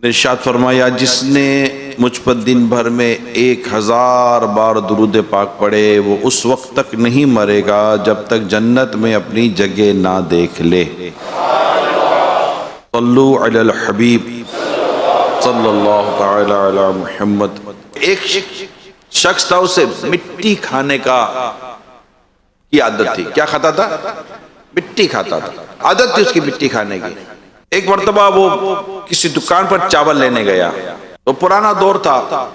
ارشاد فرمایا جس نے مجھ پر دن بھر میں 1000 بار درود پاک پڑھے وہ اس وقت تک نہیں مرے گا جب تک جنت میں اپنی جگہ نہ دیکھ لے۔ صلو علی الحبیب صلی اللہ تعالی علی محمد۔ ایک شخص تھا، اسے مٹی کھانے کی عادت تھی۔ کیا کھاتا تھا؟ مٹی کھاتا تھا، عادت تھی اس کی مٹی کھانے کی۔ ایک مرتبہ وہ کسی دکان پر چاول لینے گیا، تو پرانا دور تھا،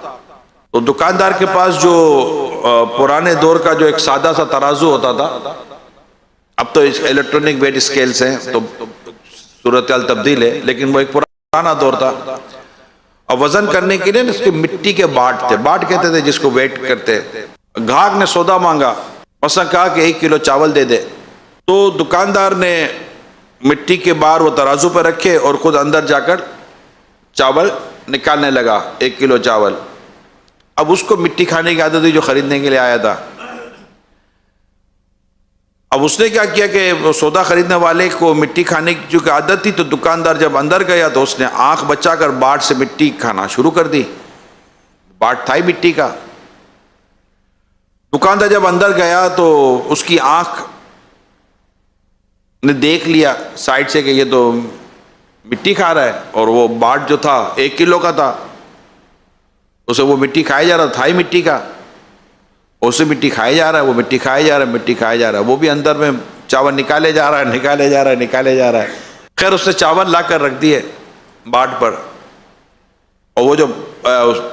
تو دکاندار کے پاس جو پرانے دور کا جو ایک سادہ سا ترازو ہوتا تھا، اب تو الیکٹرونک ویٹ اسکیلز ہیں تو صورتحال تبدیل ہے، لیکن وہ ایک پرانا دور تھا۔ اور وزن کرنے کے لیے اس کے مٹی کے باٹ تھے، باٹ کہتے تھے جس کو ویٹ کرتے۔ گاہک نے سودا مانگا، مثلا کہا کہ 1 کلو چاول دے دے، تو دکاندار نے مٹی کے بار وہ ترازو پہ رکھے اور خود اندر جا کر چاول نکالنے لگا، 1 کلو چاول۔ اب اس کو مٹی کھانے کی عادت تھی جو خریدنے کے لیے آیا تھا۔ اب اس نے کیا کیا کہ سودا خریدنے والے کو مٹی کھانے کی چونکہ عادت تھی، تو دکاندار جب اندر گیا تو اس نے آنکھ بچا کر باٹ سے مٹی کھانا شروع کر دی۔ باٹ تھا ہی مٹی کا۔ دکاندار جب اندر گیا تو اس کی آنکھ نے دیکھ لیا سائڈ سے کہ یہ تو مٹی کھا رہا ہے، اور وہ باٹ جو تھا 1 کلو کا تھا، اسے وہ مٹی کھایا جا رہا تھا ہی مٹی کا، اسے مٹی کھایا جا رہا ہے، وہ مٹی کھایا جا رہا ہے، مٹی کھایا جا رہا ہے، وہ بھی اندر میں چاول نکالے جا رہا ہے، نکالے جا رہا ہے، نکالے جا رہا ہے۔ خیر اس نے چاول لا کر رکھ دیے باٹ پر، اور وہ جو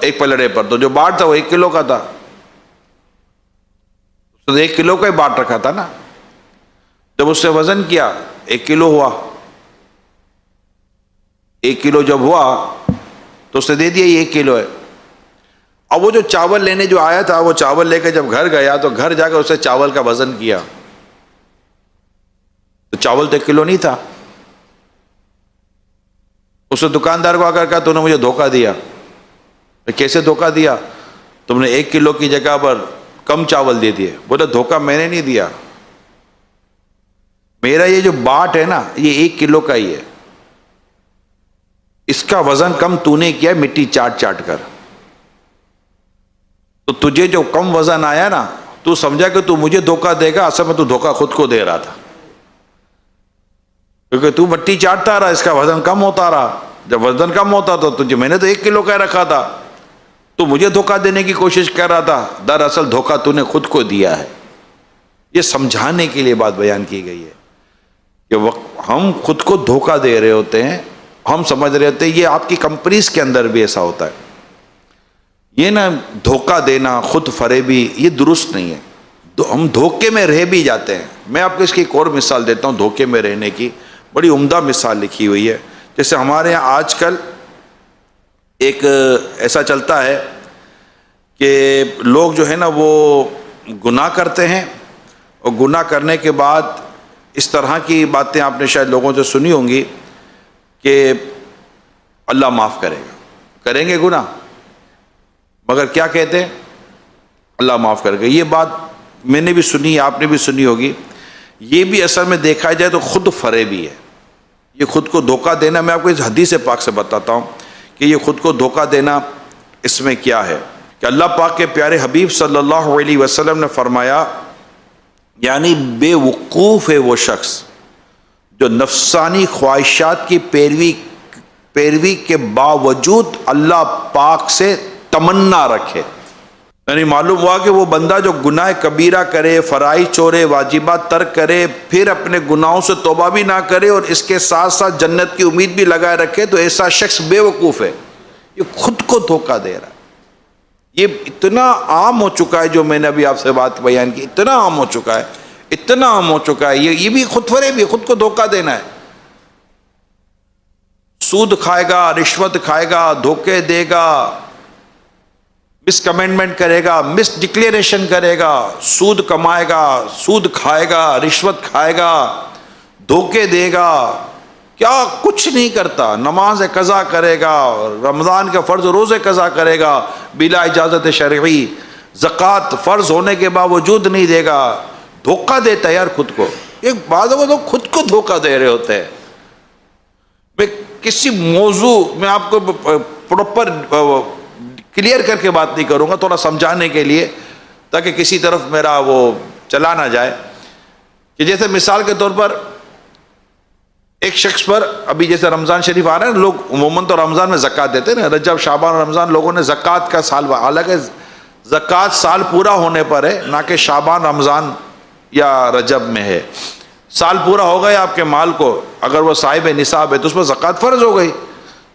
ایک پلڑے پر، تو جو باٹ تھا وہ 1 کلو کا تھا، تو 1 کلو کا ہی باٹ رکھا تھا نا۔ جب اس سے وزن کیا 1 کلو ہوا، 1 کلو جب ہوا تو اس نے دے دیا یہ 1 کلو ہے۔ اب وہ جو چاول لینے جو آیا تھا، وہ چاول لے کے جب گھر گیا تو گھر جا کر اسے چاول کا وزن کیا، تو چاول تو 1 کلو نہیں تھا۔ اس نے دکاندار کو آ کر کہا تو نے مجھے دھوکہ دیا۔ کیسے دھوکہ دیا؟ تم نے 1 کلو کی جگہ پر کم چاول دے دیے۔ بولے دھوکہ میں نے نہیں دیا، میرا یہ جو باٹ ہے نا یہ 1 کلو کا ہی ہے، اس کا وزن کم تو نے کیا مٹی چاٹ چاٹ کر، تو تجھے جو کم وزن آیا نا تو سمجھا کہ تو مجھے دھوکہ دے گا، اصل میں تو دھوکہ خود کو دے رہا تھا، کیونکہ تو مٹی چاٹتا رہا، اس کا وزن کم ہوتا رہا۔ جب وزن کم ہوتا تو تجھے میں نے تو 1 کلو کا رکھا تھا، تو مجھے دھوکہ دینے کی کوشش کر رہا تھا، دراصل دھوکہ تو نے خود کو دیا ہے۔ یہ سمجھانے کے لیے بات بیان کی گئی ہے کہ ہم خود کو دھوکہ دے رہے ہوتے ہیں، ہم سمجھ رہے ہوتے ہیں یہ آپ کی کمپنیز کے اندر بھی ایسا ہوتا ہے۔ یہ نا دھوکہ دینا، خود فریبی، یہ درست نہیں ہے۔ ہم دھوکے میں رہ بھی جاتے ہیں۔ میں آپ کو اس کی ایک اور مثال دیتا ہوں دھوکے میں رہنے کی، بڑی عمدہ مثال لکھی ہوئی ہے۔ جیسے ہمارے یہاں آج کل ایک ایسا چلتا ہے کہ لوگ جو ہے نا وہ گناہ کرتے ہیں، اور گناہ کرنے کے بعد اس طرح کی باتیں آپ نے شاید لوگوں سے سنی ہوں گی کہ اللہ معاف کرے گا، کریں گے گناہ مگر کیا کہتے ہیں؟ اللہ معاف کرے گا۔ یہ بات میں نے بھی سنی، آپ نے بھی سنی ہوگی۔ یہ بھی اصل میں دیکھا جائے تو خود فریبی ہے، یہ خود کو دھوکہ دینا۔ میں آپ کو اس حدیث پاک سے بتاتا ہوں کہ یہ خود کو دھوکہ دینا اس میں کیا ہے، کہ اللہ پاک کے پیارے حبیب صلی اللہ علیہ وسلم نے فرمایا، یعنی بے وقوف ہے وہ شخص جو نفسانی خواہشات کی پیروی کے باوجود اللہ پاک سے تمنا رکھے۔ یعنی معلوم ہوا کہ وہ بندہ جو گناہ کبیرہ کرے، فرائض چھوڑے، واجبات ترک کرے، پھر اپنے گناہوں سے توبہ بھی نہ کرے اور اس کے ساتھ ساتھ جنت کی امید بھی لگائے رکھے، تو ایسا شخص بے وقوف ہے، یہ خود کو دھوکہ دے رہا ہے۔ یہ اتنا عام ہو چکا ہے، جو میں نے ابھی آپ سے بات بیان کی، اتنا عام ہو چکا ہے، اتنا عام ہو چکا ہے۔ یہ بھی خود فریبی، خود کو دھوکہ دینا ہے۔ سود کھائے گا، رشوت کھائے گا، دھوکے دے گا، مس کمنٹمنٹ کرے گا، مس ڈکلیریشن کرے گا، سود کمائے گا، سود کھائے گا، رشوت کھائے گا، دھوکے دے گا، کیا کچھ نہیں کرتا، نماز قضا کرے گا، رمضان کے فرض روزے قضا کرے گا بلا اجازت شرعی، زکوٰۃ فرض ہونے کے باوجود نہیں دے گا، دھوکہ دیتا ہے یار خود کو۔ ایک بعض وہ لوگ خود کو دھوکہ دے رہے ہوتے ہیں۔ میں کسی موضوع میں آپ کو پراپر کلیئر کر کے بات نہیں کروں گا، تھوڑا سمجھانے کے لیے، تاکہ کسی طرف میرا وہ چلا نہ جائے، کہ جیسے مثال کے طور پر ایک شخص پر، ابھی جیسے رمضان شریف آ رہا ہے، لوگ عموماً تو رمضان میں زکوٰۃ دیتے ہیں نا، رجب شعبان اور رمضان لوگوں نے زکوٰۃ کا سال، حالانکہ زکوٰۃ سال پورا ہونے پر ہے، نہ کہ شعبان رمضان یا رجب میں ہے۔ سال پورا ہو گیا آپ کے مال کو، اگر وہ صاحب نصاب ہے تو اس پر زکوٰۃ فرض ہو گئی،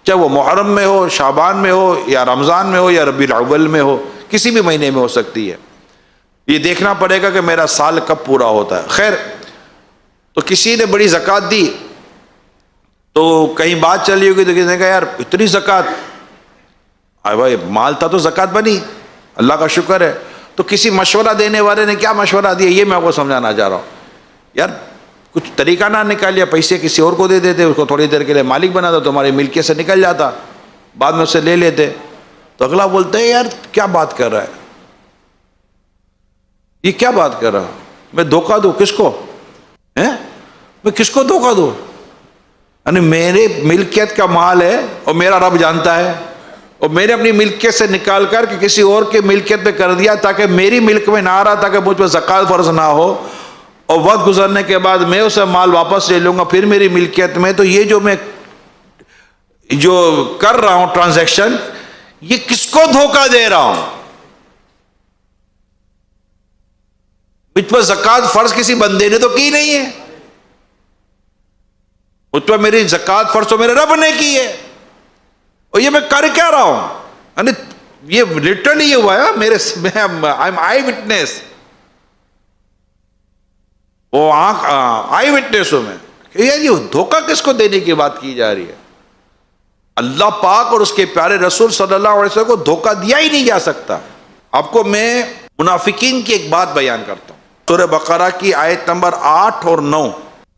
چاہے وہ محرم میں ہو، شعبان میں ہو، یا رمضان میں ہو، یا ربیع الاول میں ہو، کسی بھی مہینے میں ہو سکتی ہے۔ یہ دیکھنا پڑے گا کہ میرا سال کب پورا ہوتا ہے۔ خیر، تو کسی نے بڑی زکوٰۃ دی، تو کہیں بات چلی ہوگی تو کسی نے کہا یار اتنی زکوٰۃ، بھائی مال تھا تو زکوٰۃ بنی، اللہ کا شکر ہے۔ تو کسی مشورہ دینے والے نے کیا مشورہ دیا، یہ میں آپ کو سمجھانا چاہ رہا ہوں۔ یار کچھ طریقہ نہ نکالیا، پیسے کسی اور کو دے دیتے، اس کو تھوڑی دیر کے لیے مالک بنا دو، تمہاری ملکیت سے نکل جاتا، بعد میں اسے لے لیتے۔ تو اگلا بولتے ہیں یار کیا بات کر رہا ہے، یہ کیا بات کر رہا، میں دھوکہ دوں کس کو، میں کس کو دھوکہ دوں؟ یعنی میرے ملکیت کا مال ہے اور میرا رب جانتا ہے، اور میں نے اپنی ملکیت سے نکال کر کے کسی اور کے ملکیت میں کر دیا تاکہ میری ملک میں نہ آ رہا، تاکہ مجھ پہ زکوٰۃ فرض نہ ہو، اور وقت گزرنے کے بعد میں اسے مال واپس لے لوں گا پھر میری ملکیت میں۔ تو یہ جو میں کر رہا ہوں ٹرانزیکشن، یہ کس کو دھوکہ دے رہا ہوں؟ مجھ پر زکوٰۃ فرض کسی بندے نے تو کی نہیں ہے، مجھ پر میری زکوٰۃ فرض تو میرے رب نے کی ہے، اور یہ میں کر کیا رہا ہوں؟ یعنی یہ لٹرلی یہ ہوا ہے میرے، آئی وٹنس، وہ آئی وٹنس ہوں میں، کہ یار یہ دھوکہ کس کو دینے کی بات کی جا رہی ہے؟ اللہ پاک اور اس کے پیارے رسول صلی اللہ علیہ وسلم کو دھوکہ دیا ہی نہیں جا سکتا۔ آپ کو میں منافقین کی ایک بات بیان کرتا ہوں۔ سورہ بقرہ کی آیت نمبر 8 اور 9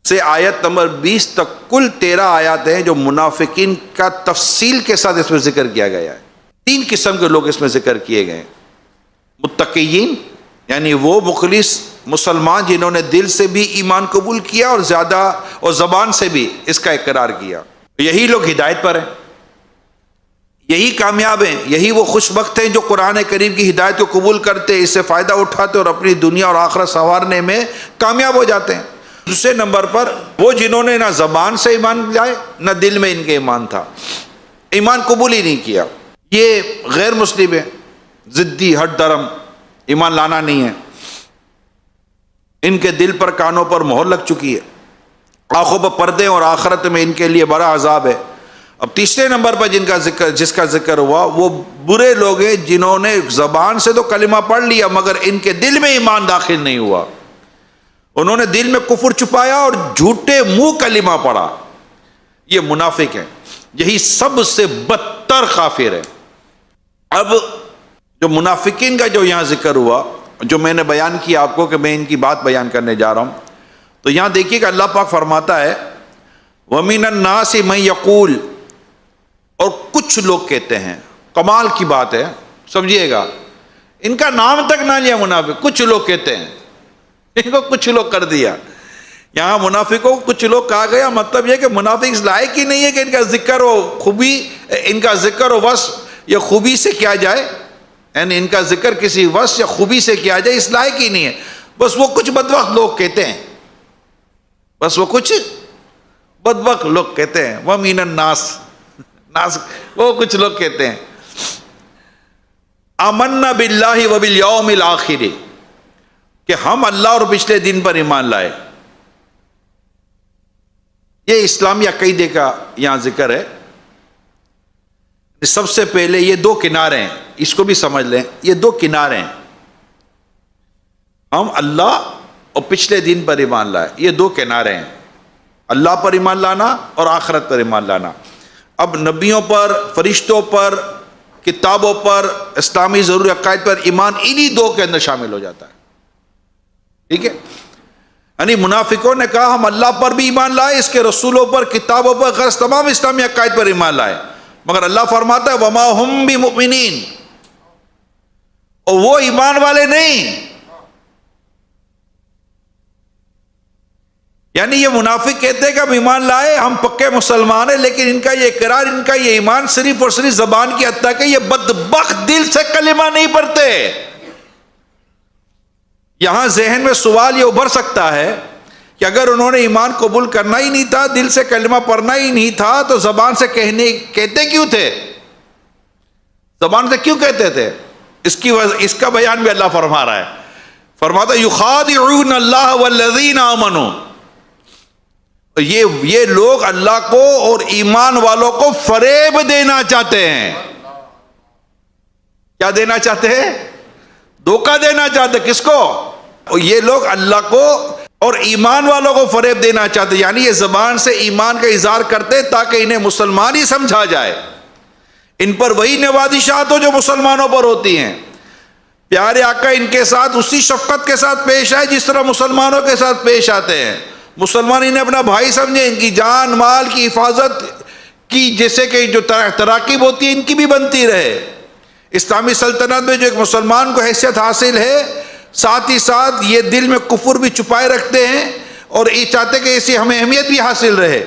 سے آیت نمبر 20 تک کل 13 آیات ہیں جو منافقین کا تفصیل کے ساتھ اس میں ذکر کیا گیا ہے۔ 3 قسم کے لوگ اس میں ذکر کیے گئے ہیں۔ متقیین، یعنی وہ مخلص مسلمان جنہوں نے دل سے بھی ایمان قبول کیا اور زیادہ اور زبان سے بھی اس کا اقرار کیا، یہی لوگ ہدایت پر ہیں، یہی کامیاب ہیں، یہی وہ خوش بخت ہیں جو قرآن کریم کی ہدایت کو قبول کرتے، اس سے فائدہ اٹھاتے اور اپنی دنیا اور آخرت سنوارنے میں کامیاب ہو جاتے ہیں۔ دوسرے نمبر پر وہ جنہوں نے نہ زبان سے ایمان لائے نہ دل میں ان کے ایمان تھا، ایمان قبول ہی نہیں کیا، یہ غیر مسلم ہے، ضدی ہٹ درم، ایمان لانا نہیں ہے، ان کے دل پر کانوں پر مہر لگ چکی ہے، آنکھوں پر پردے، اور آخرت میں ان کے لیے بڑا عذاب ہے۔ اب تیسرے نمبر پر جس کا ذکر ہوا، وہ برے لوگ ہیں جنہوں نے زبان سے تو کلمہ پڑھ لیا مگر ان کے دل میں ایمان داخل نہیں ہوا، انہوں نے دل میں کفر چھپایا اور جھوٹے منہ کلمہ پڑھا، یہ منافق ہیں، یہی سب سے بدتر کافر ہے۔ اب جو منافقین کا جو یہاں ذکر ہوا، جو میں نے بیان کیا آپ کو کہ میں ان کی بات بیان کرنے جا رہا ہوں، تو یہاں دیکھیے کہ اللہ پاک فرماتا ہے وَمِنَ النَّاسِ مَن يَقُولُ، اور کچھ لوگ کہتے ہیں، کمال کی بات ہے، سمجھیے گا، ان کا نام تک نہ لیا منافق، کچھ لوگ کہتے ہیں، ان کو کچھ لوگ کر دیا، یہاں منافقوں کو کچھ لوگ کہا گیا، مطلب یہ کہ منافق اس لائق ہی نہیں ہے کہ ان کا ذکر و خوبی، ان کا ذکر و وصف یا خوبی سے کیا جائے، یعنی ان کا ذکر کسی وصف یا خوبی سے کیا جائے، اس لائق ہی نہیں ہے، بس وہ کچھ بدبخت لوگ کہتے ہیں، بس وہ کچھ بدبخت لوگ کہتے ہیں، وَمِنَ النَّاسِ، وہ کچھ لوگ کہتے ہیں آمنا باللہ وبالیوم الآخر، کہ ہم اللہ اور پچھلے دن پر ایمان لائے۔ یہ اسلامی عقیدے کا یہاں ذکر ہے۔ سب سے پہلے یہ 2 کنارے ہیں، اس کو بھی سمجھ لیں، یہ 2 کنارے ہیں، ہم اللہ اور پچھلے دن پر ایمان لائے، یہ 2 کنارے ہیں، اللہ پر ایمان لانا اور آخرت پر ایمان لانا۔ اب نبیوں پر، فرشتوں پر، کتابوں پر، اسلامی ضروری عقائد پر ایمان انہی 2 کے اندر شامل ہو جاتا ہے، ٹھیک ہے؟ یعنی منافقوں نے کہا ہم اللہ پر بھی ایمان لائے، اس کے رسولوں پر، کتابوں پر، غرض تمام اسلامی عقائد پر ایمان لائے، مگر اللہ فرماتا ہے وما ہم بمؤمنین، اور وہ ایمان والے نہیں، یعنی یہ منافق کہتے ہیں کہ ہم ایمان لائے، ہم پکے مسلمان ہیں، لیکن ان کا یہ اقرار، ان کا یہ ایمان صرف اور صرف زبان کی حد تک ہے، یہ بدبخت دل سے کلمہ نہیں پڑھتے۔ یہاں ذہن میں سوال یہ ابھر سکتا ہے کہ اگر انہوں نے ایمان قبول کرنا ہی نہیں تھا، دل سے کلمہ پڑھنا ہی نہیں تھا، تو زبان سے کہتے کیوں تھے؟ زبان سے کیوں کہتے تھے؟ اس کا بیان بھی اللہ فرما رہا ہے، فرماتا ہے یخادعون اللہ والذین آمنوا، یہ لوگ اللہ کو اور ایمان والوں کو فریب دینا چاہتے ہیں۔ کیا دینا چاہتے ہیں؟ دھوکہ دینا چاہتے ہیں۔ کس کو؟ یہ لوگ اللہ کو اور ایمان والوں کو فریب دینا چاہتے ہیں، یعنی یہ زبان سے ایمان کا اظہار کرتے تاکہ انہیں مسلمان ہی سمجھا جائے، ان پر وہی نوازشات ہو جو مسلمانوں پر ہوتی ہیں۔ پیارے آقا ان کے ساتھ اسی شفقت کے ساتھ پیش آئے جس طرح مسلمانوں کے ساتھ پیش آتے ہیں۔ مسلمان انہیں اپنا بھائی سمجھے، ان کی جان مال کی حفاظت کی جیسے کہ جو تراکیب ہوتی ہے ان کی بھی بنتی رہے۔ اسلامی سلطنت میں جو ایک مسلمان کو حیثیت حاصل ہے، ساتھ ہی ساتھ یہ دل میں کفر بھی چھپائے رکھتے ہیں اور یہ چاہتے کہ اسے ہمیں اہمیت بھی حاصل رہے۔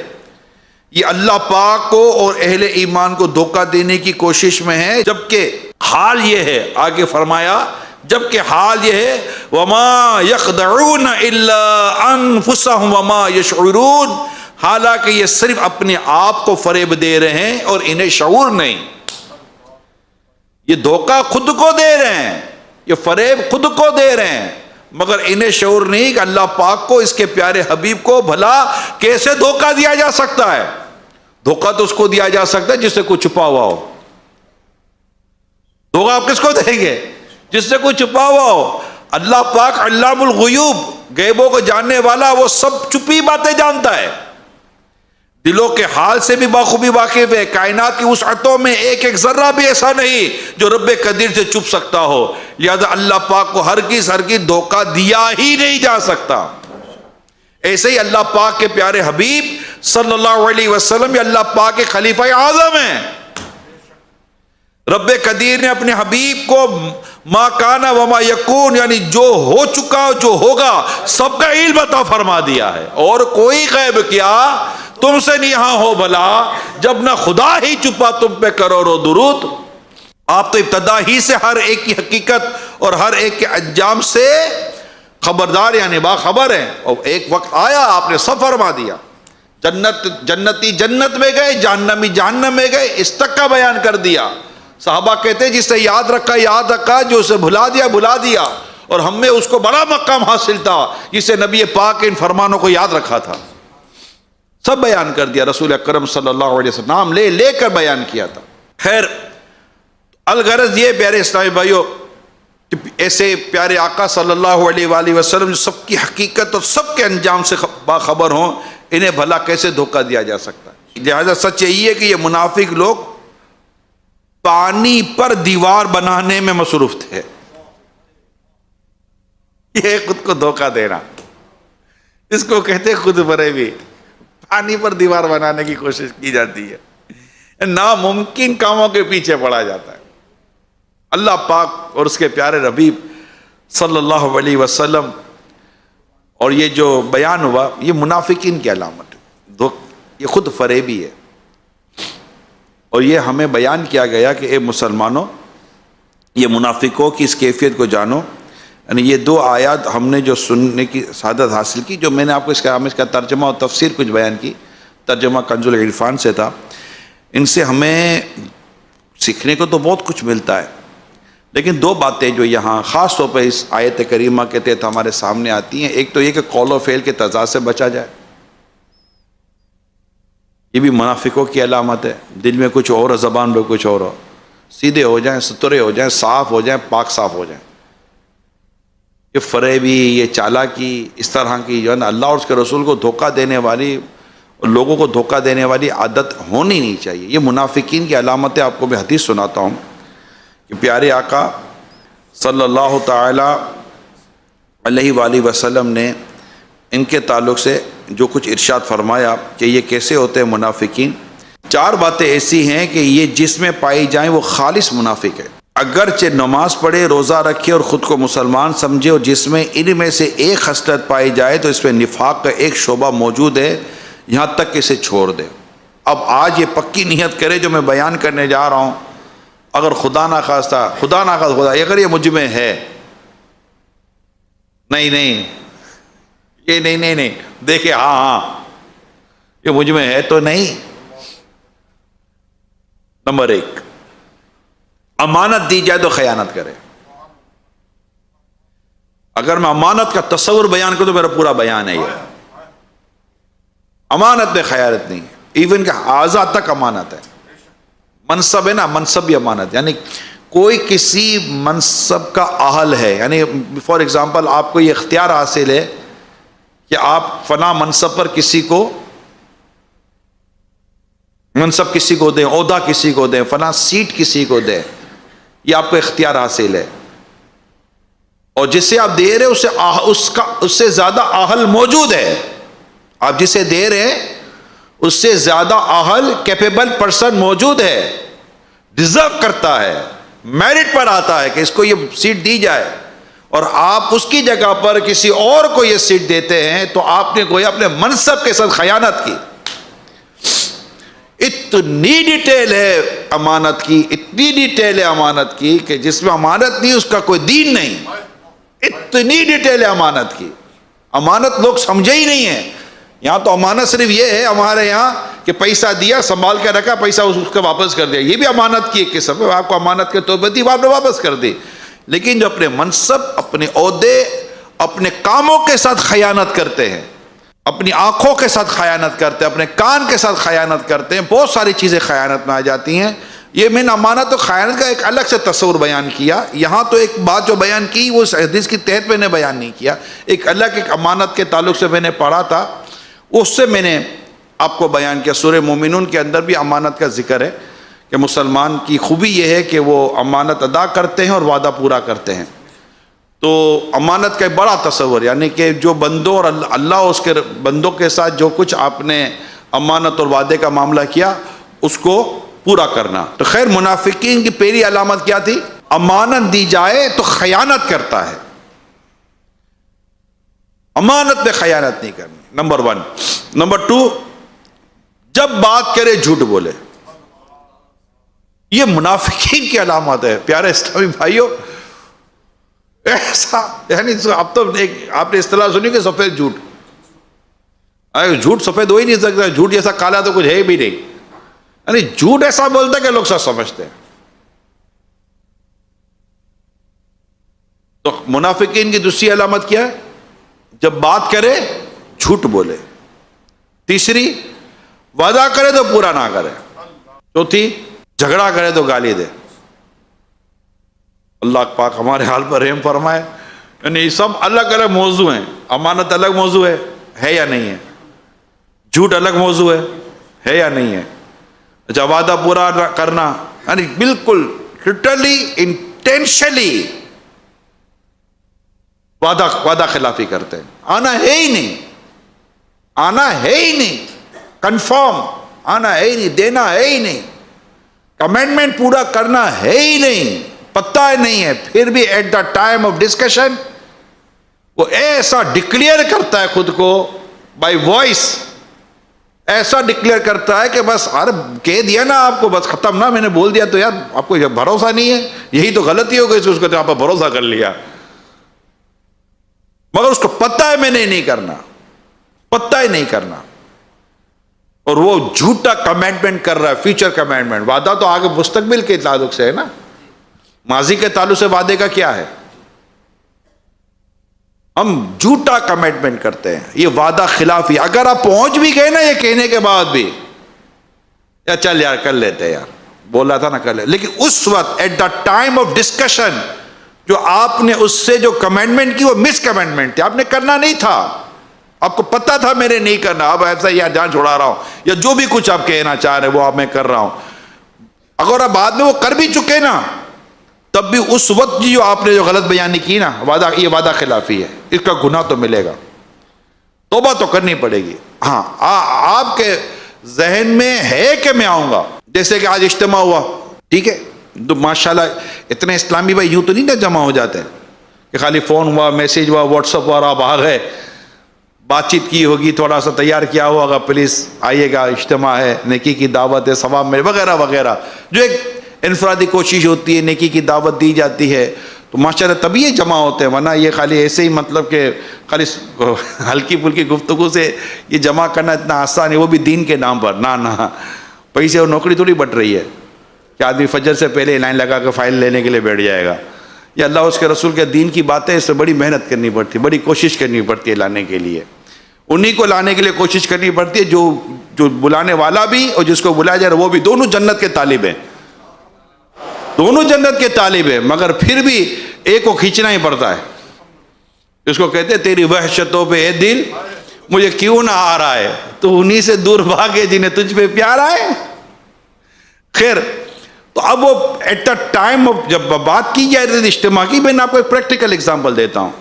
یہ اللہ پاک کو اور اہل ایمان کو دھوکہ دینے کی کوشش میں ہے، جبکہ حال یہ ہے، آگے فرمایا جبکہ حال یہ ہے وما یخدعون الا انفسهم وما یشعرون، حالانکہ یہ صرف اپنے آپ کو فریب دے رہے ہیں اور انہیں شعور نہیں۔ یہ دھوکہ خود کو دے رہے ہیں، یہ فریب خود کو دے رہے ہیں، مگر انہیں شعور نہیں کہ اللہ پاک کو، اس کے پیارے حبیب کو بھلا کیسے دھوکہ دیا جا سکتا ہے۔ دھوکہ تو اس کو دیا جا سکتا ہے جس سے کوئی چھپا ہوا ہو۔ دھوکہ آپ کس کو دیں گے؟ جس سے کوئی چھپا ہوا ہو۔ اللہ پاک علام الغیوب، غیبوں کو جاننے والا، وہ سب چھپی باتیں جانتا ہے، دلوں کے حال سے بھی بخوبی واقف ہے۔ کائنات کی وسعتوں میں ایک ایک ذرہ بھی ایسا نہیں جو رب قدیر سے چھپ سکتا ہو، لہذا اللہ پاک کو ہرگز دھوکہ دیا ہی نہیں جا سکتا۔ ایسے ہی اللہ پاک کے پیارے حبیب صلی اللہ علیہ وسلم یہ اللہ پاک کے خلیفہ اعظم ہیں۔ رب قدیر نے اپنے حبیب کو ما کانا وما یکون، یعنی جو ہو چکا جو ہوگا سب کا علم عطا فرما دیا ہے، اور کوئی غیب کیا تم سے نہیں یہاں ہو بھلا، جب نہ خدا ہی چھپا تم پہ کروڑوں درود۔ آپ تو ابتدا ہی سے ہر ایک کی حقیقت اور ہر ایک کے انجام سے خبردار یعنی باخبر ہیں، اور ایک وقت آیا آپ نے سب فرما دیا۔ جنتی جنت میں گئے، جہنمی جہنم میں گئے، اس تک کا بیان کر دیا۔ صحابہ کہتے ہیں جس سے یاد رکھا، جو اسے بھلا دیا، اور ہم میں اس کو بڑا مقام حاصل تھا جسے نبی پاک ان فرمانوں کو یاد رکھا تھا۔ سب بیان کر دیا، رسول اکرم صلی اللہ علیہ وسلم نام لے کر بیان کیا تھا۔ خیر، الغرض یہ پیارے اسلامی بھائیوں، ایسے پیارے آقا صلی اللہ علیہ وآلہ وسلم جو سب کی حقیقت اور سب کے انجام سے باخبر ہوں، انہیں بھلا کیسے دھوکہ دیا جا سکتا ہے؟ لہذا سچ یہی ہے کہ یہ منافق لوگ پانی پر دیوار بنانے میں مصروف تھے۔ یہ خود کو دھوکہ دینا، اس کو کہتے خود فریبی۔ پانی پر دیوار بنانے کی کوشش کی جاتی ہے، ناممکن کاموں کے پیچھے پڑا جاتا ہے۔ اللہ پاک اور اس کے پیارے حبیب صلی اللہ علیہ وسلم، اور یہ جو بیان ہوا یہ منافقین کی علامت ہے، یہ خود فریبی ہے، اور یہ ہمیں بیان کیا گیا کہ اے مسلمانوں، یہ منافقوں کی اس کیفیت کو جانو۔ یعنی یہ دو آیات ہم نے جو سننے کی سعادت حاصل کی، جو میں نے آپ کو اس کا ترجمہ اور تفسیر کچھ بیان کی، ترجمہ کنز العرفان سے تھا، ان سے ہمیں سیکھنے کو تو بہت کچھ ملتا ہے، لیکن دو باتیں جو یہاں خاص طور پہ اس آیت کریمہ کے تحت ہمارے سامنے آتی ہیں، ایک تو یہ کہ قول و فعل کے تضاد سے بچا جائے، یہ بھی منافقوں کی علامت ہے، دل میں کچھ اور زبان پہ کچھ اور ہو، سیدھے ہو جائیں، سترے ہو جائیں، صاف ہو جائیں، پاک صاف ہو جائیں۔ یہ فریبی، یہ چالاکی، اس طرح کی جو ہے نا اللہ اور اس کے رسول کو دھوکہ دینے والی، لوگوں کو دھوکہ دینے والی عادت ہونی نہیں چاہیے۔ یہ منافقین کی علامتیں آپ کو میں حدیث سناتا ہوں کہ پیارے آقا صلی اللہ تعالی علیہ وآلہ وسلم نے ان کے تعلق سے جو کچھ ارشاد فرمایا کہ یہ کیسے ہوتے ہیں منافقین۔ 4 باتیں ایسی ہیں کہ یہ جس میں پائی جائیں وہ خالص منافق ہے۔ اگرچہ نماز پڑھے، روزہ رکھے اور خود کو مسلمان سمجھے، اور جس میں ان میں سے ایک خصلت پائی جائے تو اس میں نفاق کا ایک شعبہ موجود ہے، یہاں تک کہ اسے چھوڑ دے۔ اب آج یہ پکی نیت کرے جو میں بیان کرنے جا رہا ہوں، اگر خدا نخواستہ اگر یہ مجھ میں ہے، نہیں یہ نہیں دیکھے، ہاں یہ مجھ میں ہے تو نہیں۔ نمبر 1، امانت دی جائے تو خیانت کرے۔ اگر میں امانت کا تصور بیان کروں تو میرا پورا بیان ہے یہ۔ امانت میں خیانت نہیں، ایون کہ اعضاء تک امانت ہے۔ منصب ہے نا، منصب بھی امانت، یعنی کوئی کسی منصب کا اہل ہے، یعنی فار ایگزامپل آپ کو یہ اختیار حاصل ہے کہ آپ فلاں منصب پر کسی کو منصب کسی کو دیں، عہدہ کسی کو دیں، فلاں سیٹ کسی کو دیں، یہ آپ کو اختیار حاصل ہے، اور جسے آپ دے رہے اس سے زیادہ اہل موجود ہے۔ آپ جسے دے رہے ہیں اس سے زیادہ اہل کیپیبل پرسن موجود ہے، ڈیزرو کرتا ہے، میرٹ پر آتا ہے کہ اس کو یہ سیٹ دی جائے، اور آپ اس کی جگہ پر کسی اور کو یہ سیٹ دیتے ہیں، تو آپ نے گویا اپنے منصب کے ساتھ خیانت کی۔ اتنی ڈیٹیل ہے امانت کی، اتنی ڈیٹیل ہے امانت کی کہ جس میں امانت نہیں اس کا کوئی دین نہیں۔ اتنی ڈیٹیل ہے امانت کی، امانت لوگ سمجھے ہی نہیں ہیں۔ یہاں تو امانت صرف یہ ہے ہمارے یہاں کہ پیسہ دیا، سنبھال کے رکھا، پیسہ اس کو واپس کر دیا، یہ بھی امانت کی ایک قسم ہے۔ آپ کو امانت کے طور پر دی، آپ نے واپس کر دی۔ لیکن جو اپنے منصب، اپنے عہدے، اپنے کاموں کے ساتھ خیانت کرتے ہیں، اپنی آنکھوں کے ساتھ خیانت کرتے ہیں، اپنے کان کے ساتھ خیانت کرتے ہیں، بہت ساری چیزیں خیانت میں آ جاتی ہیں۔ یہ میں نے امانت و خیانت کا ایک الگ سے تصور بیان کیا، یہاں تو ایک بات جو بیان کی وہ اس حدیث کی تحت میں نے بیان نہیں کیا، ایک الگ ایک امانت کے تعلق سے میں نے پڑھا تھا، اس سے میں نے آپ کو بیان کیا۔ سورہ مومنون کے اندر بھی امانت کا ذکر ہے کہ مسلمان کی خوبی یہ ہے کہ وہ امانت ادا کرتے ہیں اور وعدہ پورا کرتے ہیں۔ تو امانت کا ایک بڑا تصور، یعنی کہ جو بندوں اور اللہ اس کے بندوں کے ساتھ جو کچھ آپ نے امانت اور وعدے کا معاملہ کیا اس کو پورا کرنا۔ تو خیر، منافقین کی پہلی علامت کیا تھی؟ امانت دی جائے تو خیانت کرتا ہے، امانت میں خیانت نہیں کرنی، نمبر 1۔ نمبر 2، جب بات کرے جھوٹ بولے، یہ منافقین کی علامت ہے۔ پیارے اسلامی بھائیوں، ایسا یعنی اب تو آپ نے اصطلاح سنی کہ سفید جھوٹ، جھوٹ سفید ہو ہی نہیں سکتا، جھوٹ جیسا کالا تو کچھ ہے بھی نہیں، یعنی جھوٹ ایسا بولتا ہے کہ لوگ سب سمجھتے ہیں۔ تو منافقین کی دوسری علامت کیا ہے؟ جب بات کرے جھوٹ بولے۔ تیسری، وعدہ کرے تو پورا نہ کرے۔ چوتھی، جھگڑا کرے تو گالی دے۔ اللہ پاک ہمارے حال پر رحم فرمائے۔ یعنی یہ سب الگ الگ موضوع ہیں، امانت الگ موضوع ہے یا نہیں ہے، جھوٹ الگ موضوع ہے یا نہیں ہے، اچھا وعدہ پورا کرنا، یعنی بالکل ٹوٹلی انٹینشنلی وعدہ خلافی کرتے ہیں۔ آنا ہے ہی نہیں، آنا ہے ہی نہیں، کنفرم آنا ہے ہی نہیں، دینا ہے ہی نہیں، کمٹمنٹ پورا کرنا ہے ہی نہیں، پتہ نہیں ہے، پھر بھی at the time of discussion وہ ایسا ڈکلیئر کرتا ہے خود کو بائی وائس، ایسا ڈکلیئر کرتا ہے کہ بس کہہ دیا نا آپ کو، بس ختم نا، میں نے بول دیا تو یار آپ کو بھروسہ نہیں ہے، یہی تو غلطی ہو گئی اس کو آپ پر بھروسہ کر لیا، مگر اس کو پتہ ہے میں نے نہیں کرنا، پتہ ہی نہیں کرنا، اور وہ جھوٹا کمٹمنٹ کر رہا ہے، فیوچر کمٹمنٹ۔ وعدہ تو آگے مستقبل کے تعلق سے ہے نا، ماضی کے تعلق سے وعدے کا کیا ہے؟ ہم جھوٹا کمٹمنٹ کرتے ہیں، یہ وعدہ خلافی۔ اگر آپ پہنچ بھی گئے نا یہ کہنے کے بعد بھی، یا چل یار کر لیتے، یار بولا تھا نا کر لے، لیکن اس وقت at the time of discussion جو آپ نے اس سے جو کمٹمنٹ کی وہ مس کمٹمنٹ تھی، آپ نے کرنا نہیں تھا، آپ کو پتا تھا میرے نہیں کرنا، اب ایسا یا جان چھوڑا رہا ہوں، یا جو بھی کچھ آپ کہنا چاہ رہے وہ آپ میں کر رہا ہوں، اگر آپ بعد میں وہ کر بھی چکے نا، تب بھی اس وقت جو آپ نے جو غلط بیانی کی نا، وعدہ، یہ وعدہ خلافی ہے، اس کا گناہ تو ملے گا، توبہ تو کرنی پڑے گی۔ ہاں، آپ کے ذہن میں ہے کہ میں آؤں گا، جیسے کہ آج اجتماع ہوا، ٹھیک ہے، تو ماشاءاللہ اتنے اسلامی بھائی یوں تو نہیں نا جمع ہو جاتے کہ خالی فون ہوا، میسیج ہوا، واٹس ایپ ہوا، آپ آ گئے، بات چیت کی ہوگی، تھوڑا سا تیار کیا ہوگا، پلیز آئیے گا، اجتماع ہے، نیکی کی دعوت ہے، ثواب میں وغیرہ وغیرہ، جو ایک انفرادی کوشش ہوتی ہے، نیکی کی دعوت دی جاتی ہے، تو ماشاءاللہ تبھی یہ جمع ہوتے ہیں، ورنہ یہ خالی ایسے ہی مطلب کہ خالی ہلکی پھلکی گفتگو سے یہ جمع کرنا اتنا آسان ہے، وہ بھی دین کے نام پر، نہ پیسے اور نوکری تھوڑی بٹ رہی ہے کہ آدمی فجر سے پہلے لائن لگا کے فائل لینے کے لیے بیٹھ جائے گا. یہ اللہ اس کے رسول کے دین کی باتیں، اس سے بڑی محنت کرنی پڑتی ہے، بڑی کوشش کرنی پڑتی ہے لانے کے لیے. انہی کو لانے کے لیے کوشش کرنی پڑتی ہے جو بلانے والا بھی اور جس کو بلایا جا رہا ہے وہ بھی، دونوں جنت کے طالب ہیں، دونوں جنت کے طالب ہیں، مگر پھر بھی ایک کو کھینچنا ہی پڑتا ہے. اس کو کہتے ہیں تیری وحشتوں پہ اے دل مجھے کیوں نہ آ رہا ہے، تو انہی سے دور بھاگے جنہیں تجھ پہ پیار آئے. خیر، تو اب وہ ایٹ دا ٹائم جب بات کی جائے رہی اجتماع کی، میں آپ کو ایک پریکٹیکل ایگزامپل دیتا ہوں،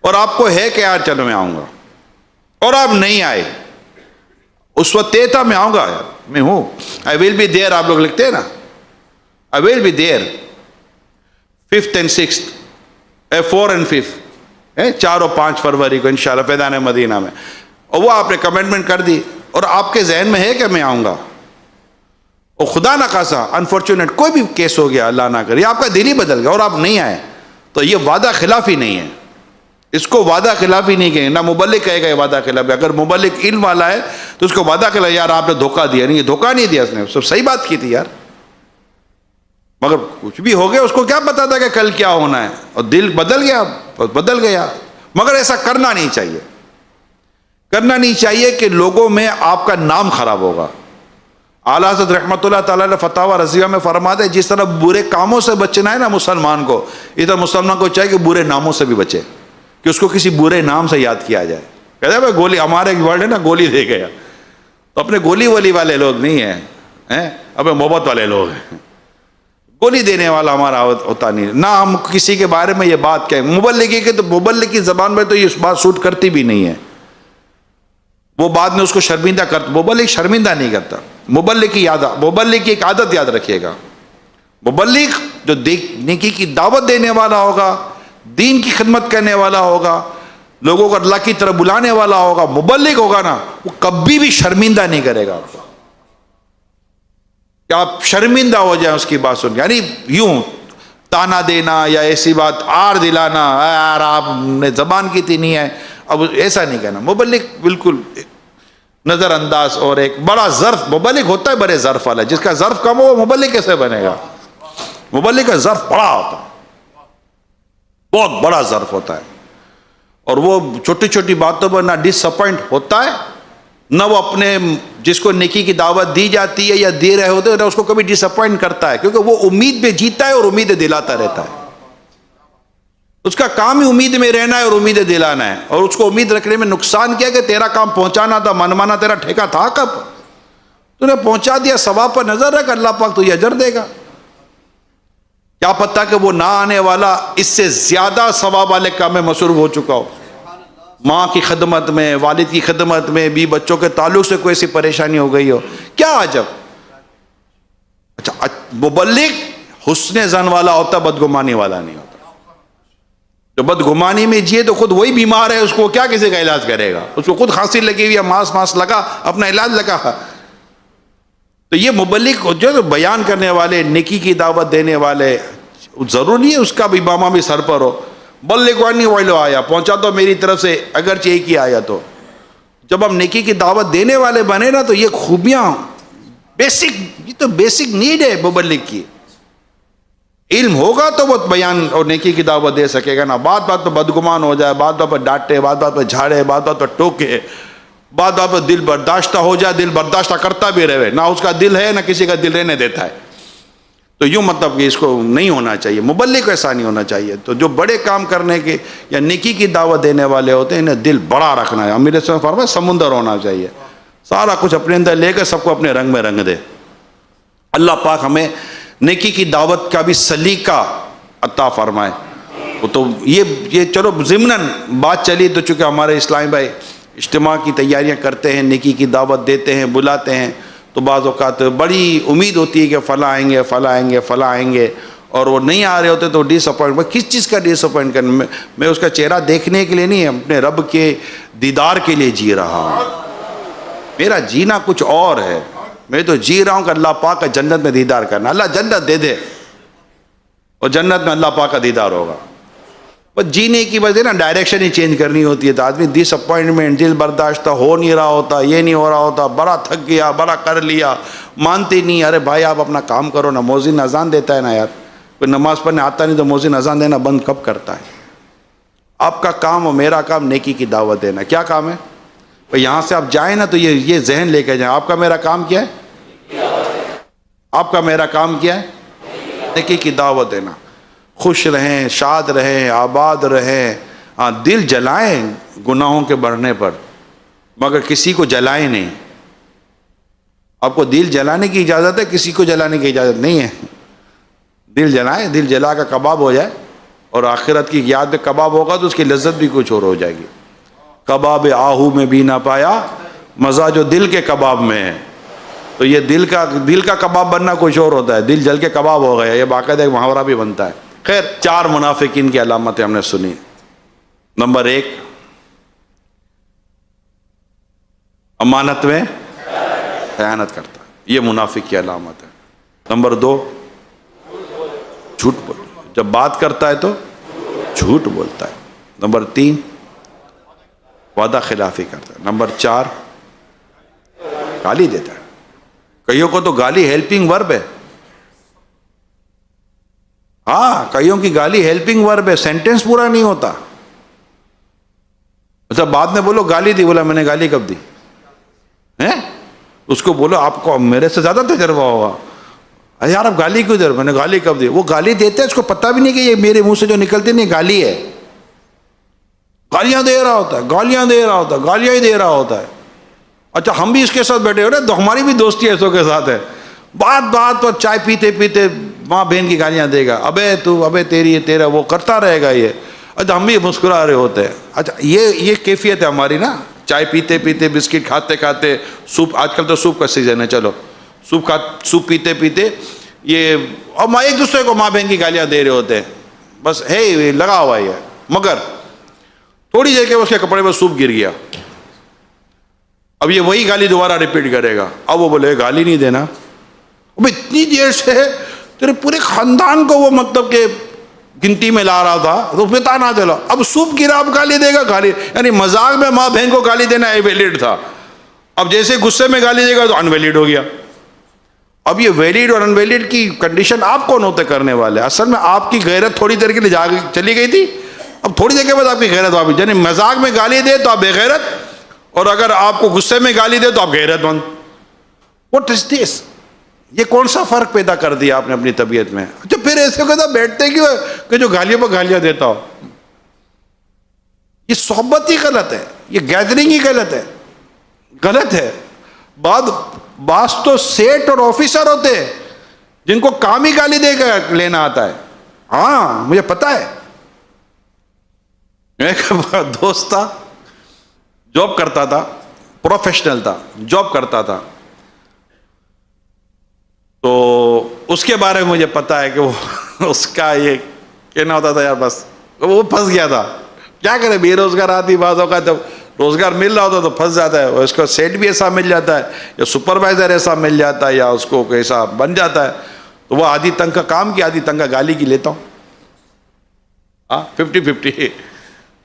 اور آپ کو ہے کہ یار چلو میں آؤں گا، اور آپ نہیں آئے. اس وقت طے تھا میں آؤں گا، یار میں ہوں، I will be there، آپ لوگ لکھتے ہیں نا I will be there 5th and 6th 4 and 5 4 اور 5 فروری کو انشاءاللہ فیضان مدینہ میں. اور وہ آپ نے کمٹمنٹ کر دی اور آپ کے ذہن میں ہے کہ میں آؤں گا، اور خدا نہ خاصا انفارچونیٹ کوئی بھی کیس ہو گیا، اللہ نہ کرے، آپ کا دل ہی بدل گیا اور آپ نہیں آئے، تو یہ وعدہ خلافی نہیں ہے، اس کو وعدہ خلافی نہیں کہیں، نہ مبلغ کہے گا یہ وعدہ خلاف ہے. اگر مبلغ علم والا ہے تو اس کو وعدہ خلاف، یار آپ نے دھوکہ دیا. نہیں، یہ دھوکہ نہیں دیا، اس نے سب صحیح بات کی تھی یار، مگر کچھ بھی ہو گیا، اس کو کیا پتا تھا کہ کل کیا ہونا ہے، اور دل بدل گیا. مگر ایسا کرنا نہیں چاہیے، کرنا نہیں چاہیے کہ لوگوں میں آپ کا نام خراب ہوگا. اعلیٰ حضرت رحمۃ اللہ تعالیٰ نے فتاوی رضیہ میں فرماتے ہیں جس طرح برے کاموں سے بچنا ہے نا مسلمان کو، اس طرح مسلمان کو چاہیے کہ برے ناموں سے بھی بچے، کہ اس کو کسی برے نام سے یاد کیا جائے. کہتے ہیں بھائی گولی، ہمارے ایک ورڈ ہے نا گولی دے گیا، تو اپنے گولی ولی والے لوگ نہیں ہیں، اپنے محبت والے لوگ ہیں. گولی دینے والا ہمارا ہوتا نہیں، نہ ہم کسی کے بارے میں یہ بات کہیں. مبلغی کے تو مبلغ کی زبان میں تو یہ بات سوٹ کرتی بھی نہیں ہے، وہ بعد میں اس کو شرمندہ کرتا. مبلغ شرمندہ نہیں کرتا. مبلغ کی ایک عادت یاد رکھیے گا، مبلغ جو نیکی کی دعوت دینے والا ہوگا، دین کی خدمت کرنے والا ہوگا، لوگوں کو اللہ کی طرف بلانے والا ہوگا، مبلغ ہوگا نا، وہ کبھی بھی شرمندہ نہیں کرے گا آپ کو، کہ آپ شرمندہ ہو جائیں اس کی بات سن کے. یعنی یوں تانا دینا یا ایسی بات آر دلانا، یار آپ نے زبان کی تھی نہیں ہے، اب ایسا نہیں کہنا. مبلغ بالکل نظر انداز، اور ایک بڑا ظرف مبلغ ہوتا ہے، بڑے ظرف والا. جس کا ظرف کم ہو وہ مبلغ کیسے بنے گا؟ مبلغ کا ظرف بڑا ہوتا ہے، بہت بڑا ظرف ہوتا ہے، اور وہ چھوٹی چھوٹی باتوں پر نہ ڈس اپوائنٹ ہوتا ہے، نہ وہ اپنے جس کو نیکی کی دعوت دی جاتی ہے یا دے رہے ہوتے ہیں نہ اس کو کبھی ڈس اپوائنٹ کرتا ہے، کیونکہ وہ امید پہ جیتا ہے اور امیدیں دلاتا رہتا ہے. اس کا کام ہی امید میں رہنا ہے اور امیدیں دلانا ہے. اور اس کو امید رکھنے میں نقصان کیا کہ تیرا کام پہنچانا تھا، منمانا تیرا ٹھیکہ تھا کب؟ تو نے پہنچا دیا، ثواب پر نظر رکھ، اللہ پاک تو یہ اجر دے گا. کیا پتہ کہ وہ نہ آنے والا اس سے زیادہ ثواب والے کام میں مصروف ہو چکا ہو، ماں کی خدمت میں، والد کی خدمت میں، بھی بچوں کے تعلق سے کوئی ایسی پریشانی ہو گئی ہو. کیا عجب. اچھا، مبلغ حسن ظن والا ہوتا، بدگمانی والا نہیں ہوتا. جو بدگمانی میں جیے تو خود وہی بیمار ہے، اس کو کیا کسی کا علاج کرے گا؟ اس کو خود کھانسی لگی ہوئی ہے، ماس لگا، اپنا علاج لگا. تو یہ مبلغ جو بیان کرنے والے، نیکی کی دعوت دینے والے، ضرور نہیں ہے اس کا بھی امامہ بھی سر پر ہو. بلغ عنی ولو آیا، پہنچا تو میری طرف سے اگرچہ ایک ہی آیا. تو جب ہم نیکی کی دعوت دینے والے بنے نا تو یہ خوبیاں یہ تو بیسک نیڈ ہے مبلغ کی. علم ہوگا تو وہ بیان اور نیکی کی دعوت دے سکے گا نا. بات بات پہ بدگمان ہو جائے، بات بات پہ ڈانٹے، بات بات پہ جھاڑے، بات بات پہ ٹوکے، بات بات پہ دل برداشتہ ہو جائے، دل برداشتہ کرتا بھی رہے، نہ اس کا دل ہے نہ کسی کا دل رہنے دیتا ہے. تو یوں مطلب کہ اس کو نہیں ہونا چاہیے، مبلغ کو ایسا نہیں ہونا چاہیے. تو جو بڑے کام کرنے کے یا نیکی کی دعوت دینے والے ہوتے ہیں، انہیں دل بڑا رکھنا ہے. امیر صاحب فرمایا سمندر ہونا چاہیے، سارا کچھ اپنے اندر لے کر سب کو اپنے رنگ میں رنگ دے. اللہ پاک ہمیں نیکی کی دعوت کا بھی سلیقہ عطا فرمائے. تو یہ چلو ضمناً بات چلی، تو چونکہ ہمارے اسلامی بھائی اجتماع کی تیاریاں کرتے ہیں، نیکی کی دعوت دیتے ہیں، بلاتے ہیں، تو بعض اوقات بڑی امید ہوتی ہے کہ فلاں آئیں گے فلاں آئیں گے فلاں آئیں گے، اور وہ نہیں آ رہے ہوتے تو ڈس اپوائنٹ. کس چیز کا ڈس اپوائنٹ کرنا؟ میں اس کا چہرہ دیکھنے کے لیے نہیں، اپنے رب کے دیدار کے لیے جی رہا ہوں. میرا جینا کچھ اور ہے. میں تو جی رہا ہوں کہ اللہ پاک کا جنت میں دیدار کرنا. اللہ جنت دے دے اور جنت میں اللہ پاک کا دیدار ہوگا. بس جینے کی وجہ نا ڈائریکشن ہی چینج کرنی ہوتی ہے. تو آدمی ڈس اپوائنٹمنٹ، دل برداشتہ ہو نہیں رہا ہوتا، یہ نہیں ہو رہا ہوتا، بڑا تھک گیا، بڑا کر لیا، مانتے نہیں. ارے بھائی آپ اپنا کام کرو نا. مؤذن اذان دیتا ہے نا یار، کوئی نماز پڑھنے آتا نہیں تو مؤذن اذان دینا بند کب کرتا ہے؟ آپ کا کام اور میرا کام نیکی کی دعوت دینا. کیا کام ہے؟ یہاں سے آپ جائیں نا تو یہ ذہن لے کے جائیں، آپ کا میرا کام کیا ہے؟ آپ کا میرا کام کیا ہے؟ نیکی کی دعوت دینا. خوش رہیں، شاد رہیں، آباد رہیں. ہاں دل جلائیں گناہوں کے بڑھنے پر، مگر کسی کو جلائیں نہیں. آپ کو دل جلانے کی اجازت ہے، کسی کو جلانے کی اجازت نہیں ہے. دل جلائیں، دل جلا کا کباب ہو جائے، اور آخرت کی یاد میں کباب ہوگا تو اس کی لذت بھی کچھ اور ہو جائے گی. کباب آہو میں بھی نہ پایا مزہ جو دل کے کباب میں ہے. تو یہ دل کا کباب بننا کچھ اور ہوتا ہے. دل جل کے کباب ہو گیا، یہ باقاعدہ ایک محاورہ بھی بنتا ہے. خیر، 4 منافقین کی علامتیں ہم نے سنی. نمبر 1، امانت میں خیانت کرتا ہے، یہ منافق کی علامت ہے. نمبر 2، جھوٹ بولتا، جب بات کرتا ہے تو جھوٹ بولتا ہے. نمبر 3، وعدہ خلافی کرتا ہے. نمبر 4، گالی دیتا ہے. کئیوں کو تو گالی ہیلپنگ ورب ہے. ہاں، کئیوں کی گالی ہیلپنگ ورب ہے، سینٹنس پورا نہیں ہوتا. اچھا بعد میں بولو گالی دی، بولا میں نے گالی کب دی ہیں؟ اس کو بولو آپ کو میرے سے زیادہ تجربہ ہوگا، یار آپ گالی کیوں دے رہے؟ میں نے گالی کب دی؟ وہ گالی دیتے ہیں، اس کو پتہ بھی نہیں کہ یہ میرے منہ سے جو نکلتے نہیں گالی ہے. گالیاں دے رہا ہوتا ہے، گالیاں دے رہا ہوتا ہے، گالیاں ہی دے رہا ہوتا ہے. اچھا ہم بھی اس کے ساتھ بیٹھے ہو رہے تو ہماری بھی دوستی ایسوں کے ساتھ ہے. بات پر چائے پیتے پیتے ماں بہن کی گالیاں دے گا، ابے تو، ابے تیری، تیرا، وہ کرتا رہے گا یہ. اچھا ہم بھی مسکرا رہے ہوتے ہیں. اچھا یہ کیفیت ہے ہماری نا، چائے پیتے پیتے، بسکٹ کھاتے کھاتے، سوپ، آج کل تو سوپ کا سیزن ہے، چلو سوپ پیتے پیتے یہ، اور ایک دوسرے کو ماں بہن کی گالیاں دے رہے ہوتے ہیں. بس ہے لگا ہوا ہے. مگر تھوڑی دیر کے اس کے کپڑے میں سوپ گر گیا، اب یہ وہی گالی دوبارہ ریپیٹ کرے گا. اب وہ بولے گالی نہیں دینا. اب اتنی دیر سے تیرے پورے خاندان کو وہ مطلب کہ گنتی میں لا رہا تھا تو پتا نہ چلا، اب سوپ گرا اب گالی دے گا. گالی یعنی مذاق میں ماں بہن کو گالی دینا ویلڈ تھا، اب جیسے غصے میں گالی دے گا تو انویلڈ ہو گیا. اب یہ ویلڈ اور انویلڈ کی کنڈیشن آپ کون ہوتے کرنے والے؟ اصل میں آپ کی غیرت تھوڑی دیر کے لیے چلی گئی تھی، اب تھوڑی دیر کے بعد آپ کی غیرت واپس. یعنی مذاق میں گالی دے تو آپ بے غیرت، اور اگر آپ کو غصے میں گالی دے تو آپ غیرت مند. واٹ از دس؟ یہ کون سا فرق پیدا کر دیا آپ نے اپنی طبیعت میں؟ اچھا پھر ایسے کہتا بیٹھتے کیوں کہ جو گالیوں پر گالیاں دیتا ہو؟ یہ صحبت ہی غلط ہے، یہ گیدرنگ ہی غلط ہے، غلط ہے. بعض تو سیٹ اور آفیسر ہوتے ہیں جن کو کام ہی گالی دے کر لینا آتا ہے. ہاں مجھے پتا ہے. ایک دوست تھا، جاب کرتا تھا، پروفیشنل تھا، جاب کرتا تھا. تو اس کے بارے میں مجھے پتا ہے کہ وہ اس کا یہ کہنا ہوتا تھا، یار بس وہ پھنس گیا تھا. کیا کرے، بے روزگار آدمی بعض اوقات جب روزگار مل رہا ہوتا تو پھنس جاتا ہے. اس کو سیٹ بھی ایسا مل جاتا ہے، یا سپروائزر ایسا مل جاتا ہے، یا اس کو ایسا بن جاتا ہے. تو وہ آدھی تنخواہ کام کی، آدھی تنخواہ گالی کی لیتا ہوں. ہاں 50-50.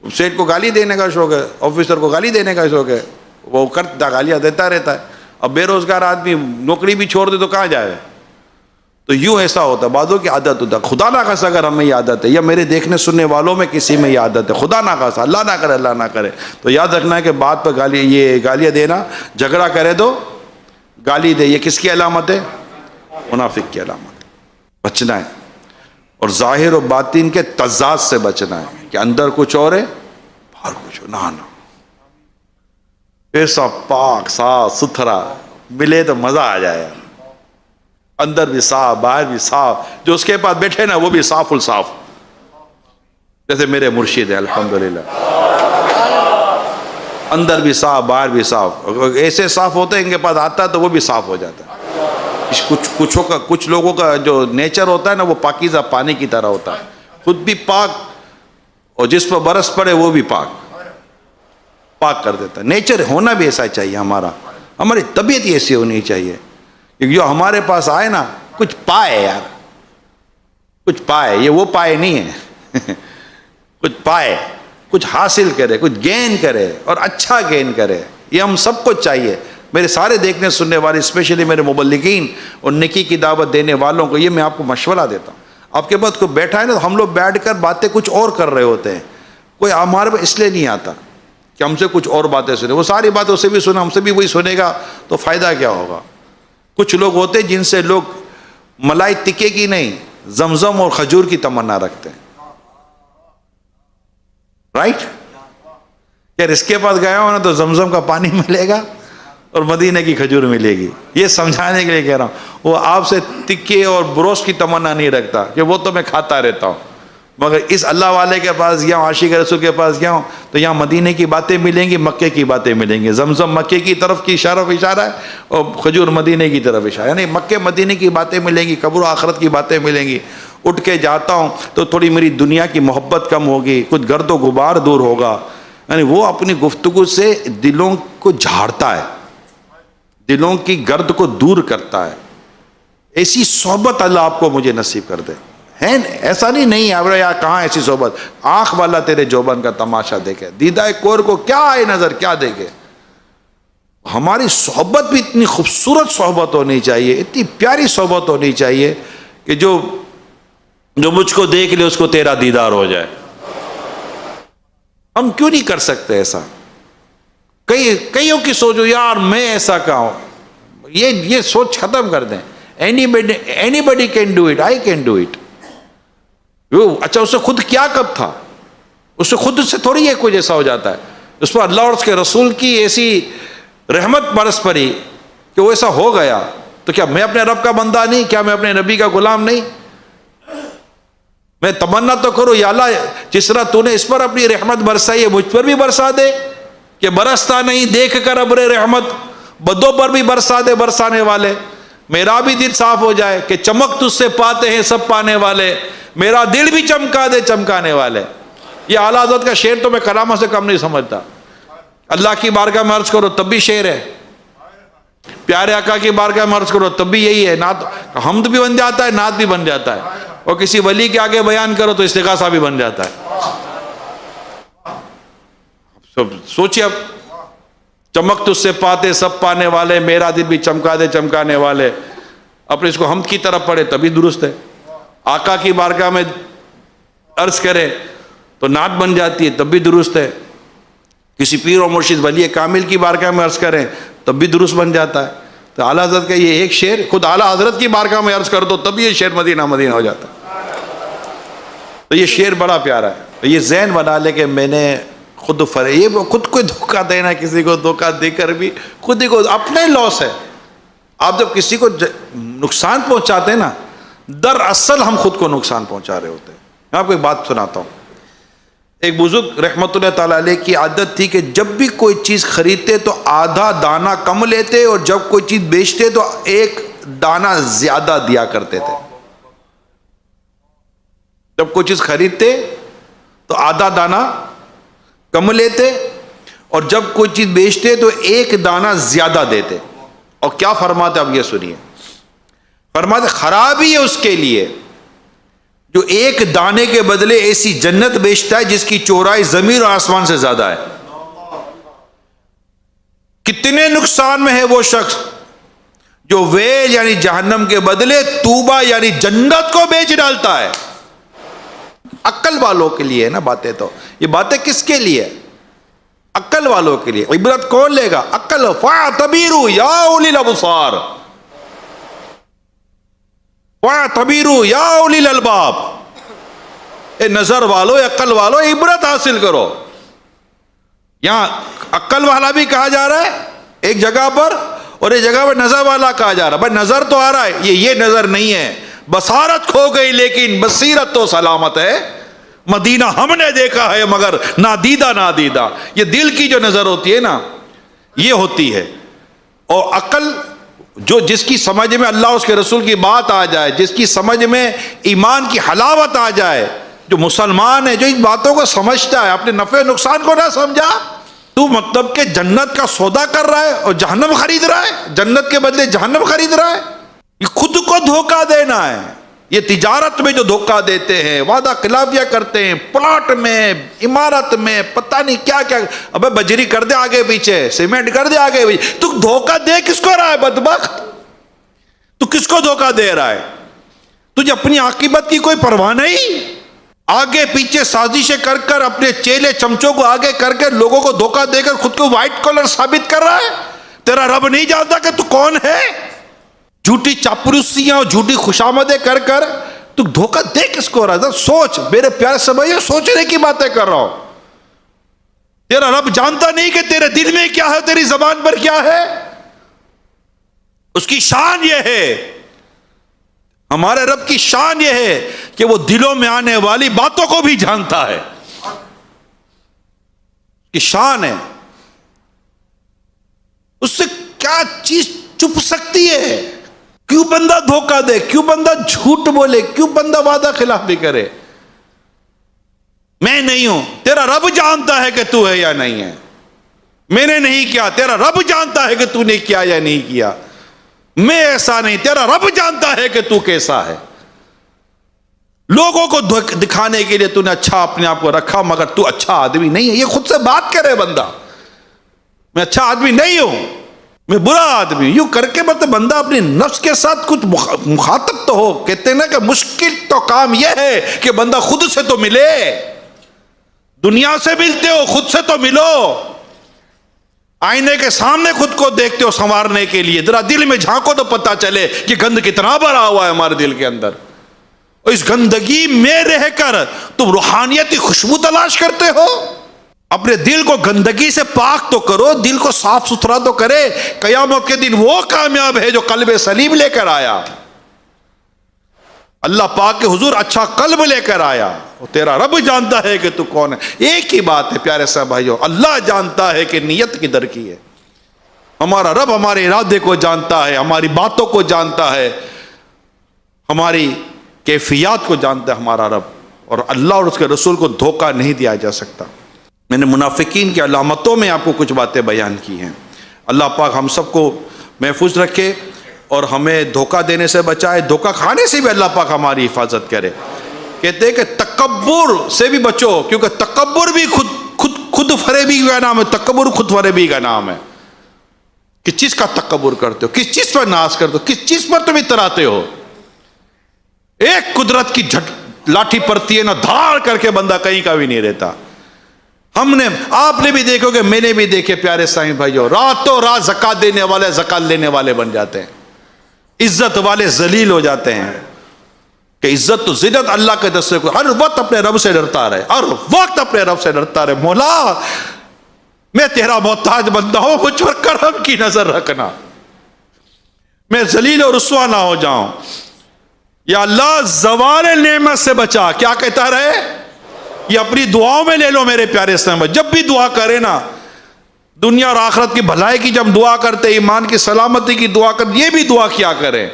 سیٹ کو گالی دینے کا شوق ہے، آفیسر کو گالی دینے کا شوق ہے، وہ کرتا گالیاں دیتا رہتا ہے. اب بے روزگار آدمی نوکری بھی چھوڑ دے تو کہاں جائے؟ تو یوں ایسا ہوتا ہے، بعضوں کی عادت ہوتا ہے. خدا نہ خاصا اگر ہمیں یہ عادت ہے، یا میرے دیکھنے سننے والوں میں کسی میں یہ عادت ہے، خدا نہ خاصا، اللہ نہ کرے، اللہ نہ کرے، تو یاد رکھنا ہے کہ بات پر گالیاں دینا، جھگڑا کرے تو گالی دے، یہ کس کی علامت ہے؟ منافق کی علامت ہے. بچنا ہے، اور ظاہر و باطن کے تضاد سے بچنا ہے کہ اندر کچھ اور ہے باہر کچھ اور. نہ ایسا پاک صاف ستھرا ملے تو مزہ آ جائے، اندر بھی صاف باہر بھی صاف، جو اس کے پاس بیٹھے نا وہ بھی صاف الصاف، جیسے میرے مرشد ہیں الحمدللہ. اندر بھی صاف باہر بھی صاف، ایسے صاف ہوتے ہیں ان کے پاس آتا ہے تو وہ بھی صاف ہو جاتا ہے۔ کچھ لوگوں کا جو نیچر ہوتا ہے نا وہ پاکیزہ پانی کی طرح ہوتا ہے، خود بھی پاک اور جس پر برس پڑے وہ بھی پاک کر دیتا ہے۔ نیچر ہونا بھی ایسا چاہیے ہمارا، ہماری طبیعت ہی ایسی ہونی چاہیے کہ جو ہمارے پاس آئے نا کچھ پائے، یار کچھ پائے، یہ وہ پائے نہیں ہے کچھ پائے، کچھ حاصل کرے، کچھ گین کرے اور اچھا گین کرے، یہ ہم سب کو چاہیے۔ میرے سارے دیکھنے سننے والے، اسپیشلی میرے مبلغین اور نیکی کی دعوت دینے والوں کو یہ میں آپ کو مشورہ دیتا ہوں، آپ کے بعد کوئی بیٹھا ہے نا تو ہم لوگ بیٹھ کر باتیں کچھ اور کر رہے ہوتے ہیں، کوئی ہمارے پاس اس لیے نہیں آتا کہ ہم سے کچھ اور باتیں سنے، وہ ساری باتیں اسے بھی سنا، ہم سے بھی وہی سنے گا تو فائدہ کیا ہوگا؟ کچھ لوگ ہوتے جن سے لوگ ملائی تکے کی نہیں، زمزم اور کھجور کی تمنا رکھتے ہیں، رائٹ؟ یار اس کے پاس گیا ہو نا تو زمزم کا پانی ملے گا اور مدینے کی کھجور ملے گی، یہ سمجھانے کے لیے کہہ رہا ہوں۔ وہ آپ سے تکے اور بروس کی تمنا نہیں رکھتا کہ وہ تو میں کھاتا رہتا ہوں، مگر اس اللہ والے کے پاس گیا ہوں، عاشق رسول کے پاس گیا ہوں تو یہاں مدینے کی باتیں ملیں گی، مکے کی باتیں ملیں گی، زمزم مکے کی طرف کی اشارہ ہے اور کھجور مدینے کی طرف اشارہ، یعنی مکے مدینے کی باتیں ملیں گی، قبر و آخرت کی باتیں ملیں گی۔ اٹھ کے جاتا ہوں تو تھوڑی میری دنیا کی محبت کم ہوگی، کچھ گرد و غبار دور ہوگا، یعنی وہ اپنی گفتگو سے دلوں کو جھاڑتا ہے، دلوں کی گرد کو دور کرتا ہے۔ ایسی صحبت اللہ آپ کو مجھے نصیب کر دے، ہے ایسا نہیں اب یار کہاں ایسی صحبت، آنکھ والا تیرے جوبن کا تماشا دیکھے، دیدہ کور کو کیا آئے نظر کیا دیکھے۔ ہماری صحبت بھی اتنی خوبصورت صحبت ہونی چاہیے، اتنی پیاری صحبت ہونی چاہیے کہ جو مجھ کو دیکھ لے اس کو تیرا دیدار ہو جائے۔ ہم کیوں نہیں کر سکتے ایسا؟ کئیوں کی سوچو یار میں ایسا کہوں، یہ سوچ ختم کر دیں۔ anybody can do it, I can do it۔ اچھا اس سے خود کیا کب تھا، اس سے خود سے تھوڑی یہ کچھ ایسا ہو جاتا ہے، اس پر اللہ اور اس کے رسول کی ایسی رحمت برس پڑی کہ وہ ایسا ہو گیا، تو کیا میں اپنے رب کا بندہ نہیں؟ کیا میں اپنے نبی کا غلام نہیں؟ میں تمنا تو کروں یا اللہ جس طرح تو نے اس پر اپنی رحمت برسائی ہے مجھ پر بھی برسا دے، کہ برستا نہیں دیکھ کر ابر رحمت، بدوں پر بھی برسا دے برسانے والے، میرا بھی دل صاف ہو جائے کہ چمک تجھ سے پاتے ہیں سب پانے والے، میرا دل بھی چمکا دے چمکانے والے۔ یہ اعلیٰ حضرت کا شعر تو میں کلامہ سے کم نہیں سمجھتا، اللہ کی بارگاہ میں عرض کرو تب بھی شعر ہے، پیارے آقا کی بارگاہ میں عرض کرو تب بھی یہی ہے، نعت حمد بھی بن جاتا ہے، نعت بھی بن جاتا ہے، اور کسی ولی کے آگے بیان کرو تو استغاثہ بھی بن جاتا ہے۔ سوچئے اب، چمک تجھ سے پاتے سب پانے والے، میرا دل بھی چمکا دے چمکانے والے، اپنے اس کو حمد کی طرف پڑھے تبھی درست ہے، آقا کی بارگاہ میں عرض کرے تو نعت بن جاتی ہے تب بھی درست ہے، کسی پیر و مرشد ولی کامل کی بارگاہ میں عرض کریں تب بھی درست بن جاتا ہے۔ تو اعلیٰ حضرت کا یہ ایک شعر خود اعلیٰ حضرت کی بارگاہ میں عرض کر دو تب یہ شعر مدینہ مدینہ ہو جاتا ہے۔ تو یہ شعر بڑا پیارا ہے، یہ ذہن بنا لے کہ میں نے یہ خود کو دھوکہ دینا، کسی کو دھوکہ دے کر بھی خود ہی کو اپنے لاس ہے۔ آپ جب کسی کو نقصان پہنچاتے ہیں نا، دراصل ہم خود کو نقصان پہنچا رہے ہوتے ہیں۔ میں آپ کو ایک بات سناتا ہوں، ایک بزرگ رحمت اللہ تعالیٰ علیہ کی عادت تھی کہ جب بھی کوئی چیز خریدتے تو آدھا دانہ کم لیتے اور جب کوئی چیز بیچتے تو ایک دانہ زیادہ دیا کرتے تھے۔ جب کوئی چیز خریدتے تو آدھا دانہ کم لیتے اور جب کوئی چیز بیچتے تو ایک دانہ زیادہ دیتے۔ اور کیا فرماتے اب یہ سنیے، فرماتے خرابی ہے اس کے لیے جو ایک دانے کے بدلے ایسی جنت بیچتا ہے جس کی چوڑائی زمین اور آسمان سے زیادہ ہے۔ کتنے نقصان میں ہے وہ شخص جو ویل یعنی جہنم کے بدلے توبہ یعنی جنت کو بیچ ڈالتا ہے۔ عقل والوں کے لیے نا باتیں، تو یہ باتیں کس کے لیے؟ عقل والوں کے لیے۔ عبرت کون لے گا؟ عقل۔ فاعتبروا یا اولی الابصار، فاعتبروا یا اولی الالباب، اے نظر والو، عقل والو، عبرت حاصل کرو۔ یہاں عقل والا بھی کہا جا رہا ہے ایک جگہ پر، اور ایک جگہ پر نظر والا کہا جا رہا ہے۔ بھائی نظر تو آ رہا ہے، یہ نظر نہیں ہے، بصارت کھو گئی لیکن بصیرت تو سلامت ہے۔ مدینہ ہم نے دیکھا ہے مگر نادیدہ نادیدہ. یہ دل کی جو نظر ہوتی ہے نا یہ ہوتی ہے. اور عقل جو جس کی سمجھ میں اللہ اس کے رسول کی بات آ جائے, جس کی سمجھ میں ایمان کی حلاوت آ جائے, جو مسلمان ہے جو ان باتوں کو سمجھتا ہے, اپنے نفع نقصان کو نہ سمجھا, تو مطلب کہ جنت کا سودا کر رہا ہے اور جہنم خرید رہا ہے, جنت کے بدلے جہنم خرید رہا ہے. یہ خود کو دھوکہ دینا ہے. یہ تجارت میں جو دھوکہ دیتے ہیں, وعدہ خلافیاں کرتے ہیں, پلاٹ میں, عمارت میں, پتہ نہیں کیا کیا. ابے بجری کر دے آگے پیچھے, سیمنٹ کر دے آگے پیچھے. تو دھوکہ دے کس کو رہا ہے بدبخت؟ تو کس کو دھوکہ دے رہا ہے؟ تجھے اپنی عاقبت کی کوئی پرواہ نہیں؟ آگے پیچھے سازشیں کر کر اپنے چیلے چمچوں کو آگے کر کے لوگوں کو دھوکہ دے کر خود کو وائٹ کالر ثابت کر رہا ہے. تیرا رب نہیں جانتا کہ تو کون ہے؟ جھوٹی چاپلوسیاں اور جھوٹی خوشامدیں کر کر تو دھوکہ دے کس کو رہا ہے؟ سوچ میرے پیارے سمجھے, سوچنے کی باتیں کر رہا ہوں. تیرا رب جانتا نہیں کہ تیرے دل میں کیا ہے, تیری زبان پر کیا ہے؟ اس کی شان یہ ہے, ہمارے رب کی شان یہ ہے کہ وہ دلوں میں آنے والی باتوں کو بھی جانتا ہے. کی شان ہے. اس سے کیا چیز چھپ سکتی ہے؟ کیوں بندہ دھوکہ دے, کیوں بندہ جھوٹ بولے, کیوں بندہ وعدہ خلاف بھی کرے؟ میں نہیں ہوں, تیرا رب جانتا ہے کہ تو ہے یا نہیں ہے. میں نے نہیں کیا, تیرا رب جانتا ہے کہ تو نے کیا یا نہیں کیا. میں ایسا نہیں, تیرا رب جانتا ہے کہ تو کیسا ہے. لوگوں کو دکھانے کے لیے تو نے اچھا اپنے آپ کو رکھا مگر تو اچھا آدمی نہیں ہے. یہ خود سے بات کرے بندہ, میں اچھا آدمی نہیں ہوں, میں برا آدمی. یوں کر کے مطلب بندہ اپنی نفس کے ساتھ کچھ مخاطب تو ہو. کہتے ہیں نا کہ مشکل تو کام یہ ہے کہ بندہ خود سے تو ملے. دنیا سے ملتے ہو, خود سے تو ملو. آئینے کے سامنے خود کو دیکھتے ہو سنوارنے کے لیے, ذرا دل میں جھانکو تو پتہ چلے کہ گند کتنا بھرا ہوا ہے ہمارے دل کے اندر. اور اس گندگی میں رہ کر تم روحانیتی خوشبو تلاش کرتے ہو. اپنے دل کو گندگی سے پاک تو کرو, دل کو صاف ستھرا تو کرے. قیامت کے دن وہ کامیاب ہے جو قلب سلیم لے کر آیا, اللہ پاک کے حضور اچھا قلب لے کر آیا. تیرا رب جانتا ہے کہ تو کون ہے. ایک ہی بات ہے پیارے صاحب بھائیو, اللہ جانتا ہے کہ نیت کدھر کی ہے. ہمارا رب ہمارے ارادے کو جانتا ہے, ہماری باتوں کو جانتا ہے, ہماری کیفیات کو جانتا ہے ہمارا رب. اور اللہ اور اس کے رسول کو دھوکہ نہیں دیا جا سکتا. میں نے منافقین کی علامتوں میں آپ کو کچھ باتیں بیان کی ہیں. اللہ پاک ہم سب کو محفوظ رکھے اور ہمیں دھوکہ دینے سے بچائے, دھوکہ کھانے سے بھی اللہ پاک ہماری حفاظت کرے. کہتے ہیں کہ تکبر سے بھی بچو, کیونکہ تکبر بھی خود فریبی کا نام ہے. تکبر خود فریبی کا نام ہے. کس چیز کا تکبر کرتے ہو, کس چیز پر ناز کرتے ہو, کس چیز پر تم اتراتے ہو؟ ایک قدرت کی لاٹھی پڑتی ہے نا, دھاڑ کر کے بندہ کہیں کا بھی نہیں رہتا. آپ نے بھی دیکھو کہ میں نے بھی دیکھے پیارے سائیں بھائیو, راتوں رات زکات دینے والے زکات لینے والے بن جاتے ہیں, عزت والے ذلیل ہو جاتے ہیں. کہ عزت تو ذلت اللہ کے دستے کو, ہر وقت اپنے رب سے ڈرتا رہے, ہر وقت اپنے رب سے ڈرتا رہے. مولا میں تیرا محتاج بندہ ہوں, مجھ پر کرم کی نظر رکھنا, میں ذلیل اور رسوا نہ ہو جاؤں. یا اللہ زوال نعمت سے بچا. کیا کہتا رہے؟ یہ اپنی دعاؤں میں لے لو میرے پیارے اسلام. جب بھی دعا کرے نا, دنیا اور آخرت کی بھلائی کی جب دعا کرتے, ایمان کی سلامتی کی دعا کرتے, یہ بھی دعا کیا کرے.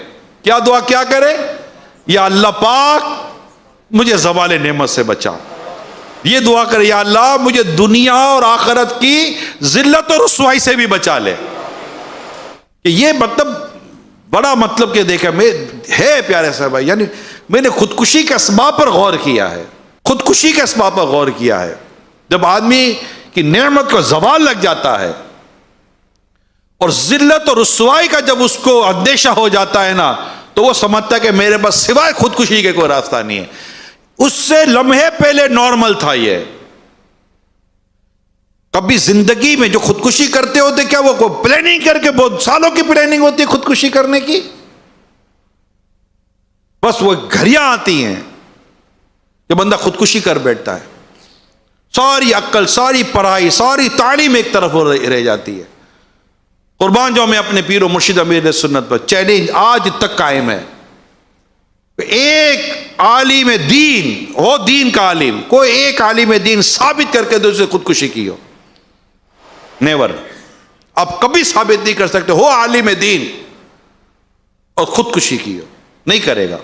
کیا دعا کیا کرے؟ یا اللہ پاک مجھے زوال نعمت سے بچا. یہ دعا کرے, یا اللہ مجھے دنیا اور آخرت کی ذلت اور رسوائی سے بھی بچا لے. کہ یہ مطلب بڑا مطلب کہ دیکھا ہے پیارے صاحب, یعنی میں نے خودکشی کے اسباب پر غور کیا ہے. خودکشی کے اسباب پر غور کیا ہے. جب آدمی کی نعمت کو زوال لگ جاتا ہے اور ذلت اور رسوائی کا جب اس کو اندیشہ ہو جاتا ہے نا, تو وہ سمجھتا ہے کہ میرے پاس سوائے خودکشی کے کوئی راستہ نہیں ہے. اس سے لمحے پہلے نارمل تھا. یہ کبھی زندگی میں جو خودکشی کرتے ہوتے, کیا وہ پلاننگ کر کے, بہت سالوں کی پلاننگ ہوتی ہے خودکشی کرنے کی, بس وہ گھڑیاں آتی ہیں کہ بندہ خودکشی کر بیٹھتا ہے. ساری عقل, ساری پڑھائی, ساری تعلیم ایک طرف رہ جاتی ہے. قربان جو میں اپنے پیر و مرشد امیر سنت پر چیلنج آج تک قائم ہے, ایک عالم دین ہو، دین کا عالم، کوئی ایک عالم دین ثابت کر کے دو اسے خودکشی کی ہو، نیور، آپ کبھی ثابت نہیں کر سکتے ہو عالم دین اور خودکشی کی ہو، نہیں کرے گا،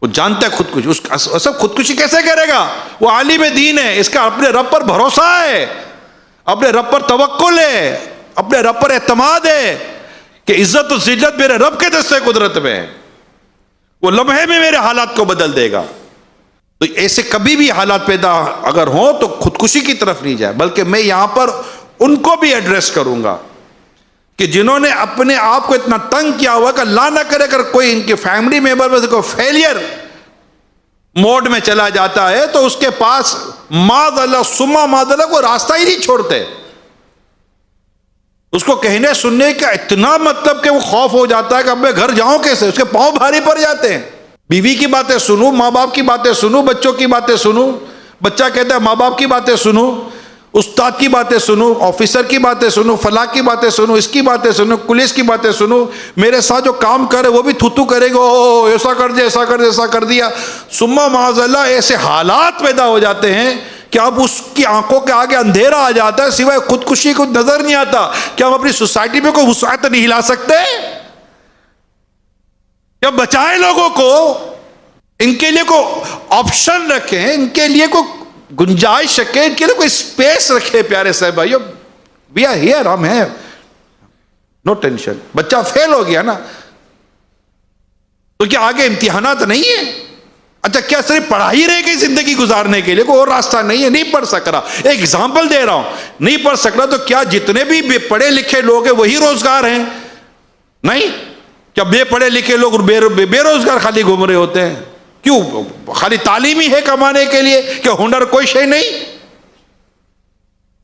وہ جانتا ہے خودکشی، اس سب خودکشی کیسے کرے گا؟ وہ عالم دین ہے، اس کا اپنے رب پر بھروسہ ہے، اپنے رب پر توکل ہے، اپنے رب پر اعتماد ہے کہ عزت و ذلت میرے رب کے دستے قدرت میں ہے، وہ لمحے میں میرے حالات کو بدل دے گا۔ تو ایسے کبھی بھی حالات پیدا اگر ہوں تو خودکشی کی طرف نہیں جائے، بلکہ میں یہاں پر ان کو بھی ایڈریس کروں گا کہ جنہوں نے اپنے آپ کو اتنا تنگ کیا ہوا کہ اللہ نہ کرے اگر کوئی ان کے فیملی ممبر میں سے کوئی فیلئر موڈ میں چلا جاتا ہے تو اس کے پاس معاذ اللہ ثم معاذ اللہ کوئی راستہ ہی نہیں چھوڑتے، اس کو کہنے سننے کا اتنا مطلب کہ وہ خوف ہو جاتا ہے کہ اب میں گھر جاؤں کیسے، اس کے پاؤں بھاری پڑ جاتے ہیں۔ بیوی کی باتیں سنوں، ماں باپ کی باتیں سنوں، بچوں کی باتیں سنوں، بچہ کہتا ہے ماں باپ کی باتیں سنوں، استاد کی باتیں سنوں، آفیسر کی باتیں سنوں، فلاں کی باتیں سنوں، اس کی باتیں سنوں، پولیس کی باتیں سنوں، میرے ساتھ جو کام کرے وہ بھی تھو کرے گا، ایسا کر دیا، ایسا کر دیا، ایسا کر دیا، ثم معاذ اللہ ایسے حالات پیدا ہو جاتے ہیں کہ اب اس کی آنکھوں کے آگے اندھیرا آ جاتا ہے، سوائے خودکشی کو نظر نہیں آتا کہ ہم اپنی سوسائٹی میں کوئی وسعت نہیں ہلا سکتے، یا بچائیں لوگوں کو، ان کے لیے کوئی آپشن رکھیں، ان کے لیے کوئی گنجائش رکھیں، ان کے لیے کوئی اسپیس رکھے۔ پیارے صاحب بھائیو، وی آر ہیئر، ہم ہیں، نو ٹینشن۔ بچہ فیل ہو گیا نا تو کیا آگے امتحانات نہیں ہیں؟ اچھا کیا صرف پڑھائی رہ گئی زندگی گزارنے کے لیے، کوئی اور راستہ نہیں ہے؟ نہیں پڑھ سک رہا، ایک ایگزامپل دے رہا ہوں، نہیں پڑھ سک رہا تو کیا جتنے بھی پڑھے لکھے لوگ ہیں وہی روزگار ہیں؟ نہیں، کیا بے پڑھے لکھے لوگ بے روزگار خالی گھوم رہے ہوتے ہیں؟ کیوں؟ خالی تعلیم ہی ہے کمانے کے لیے کہ ہنر کوئی شے نہیں؟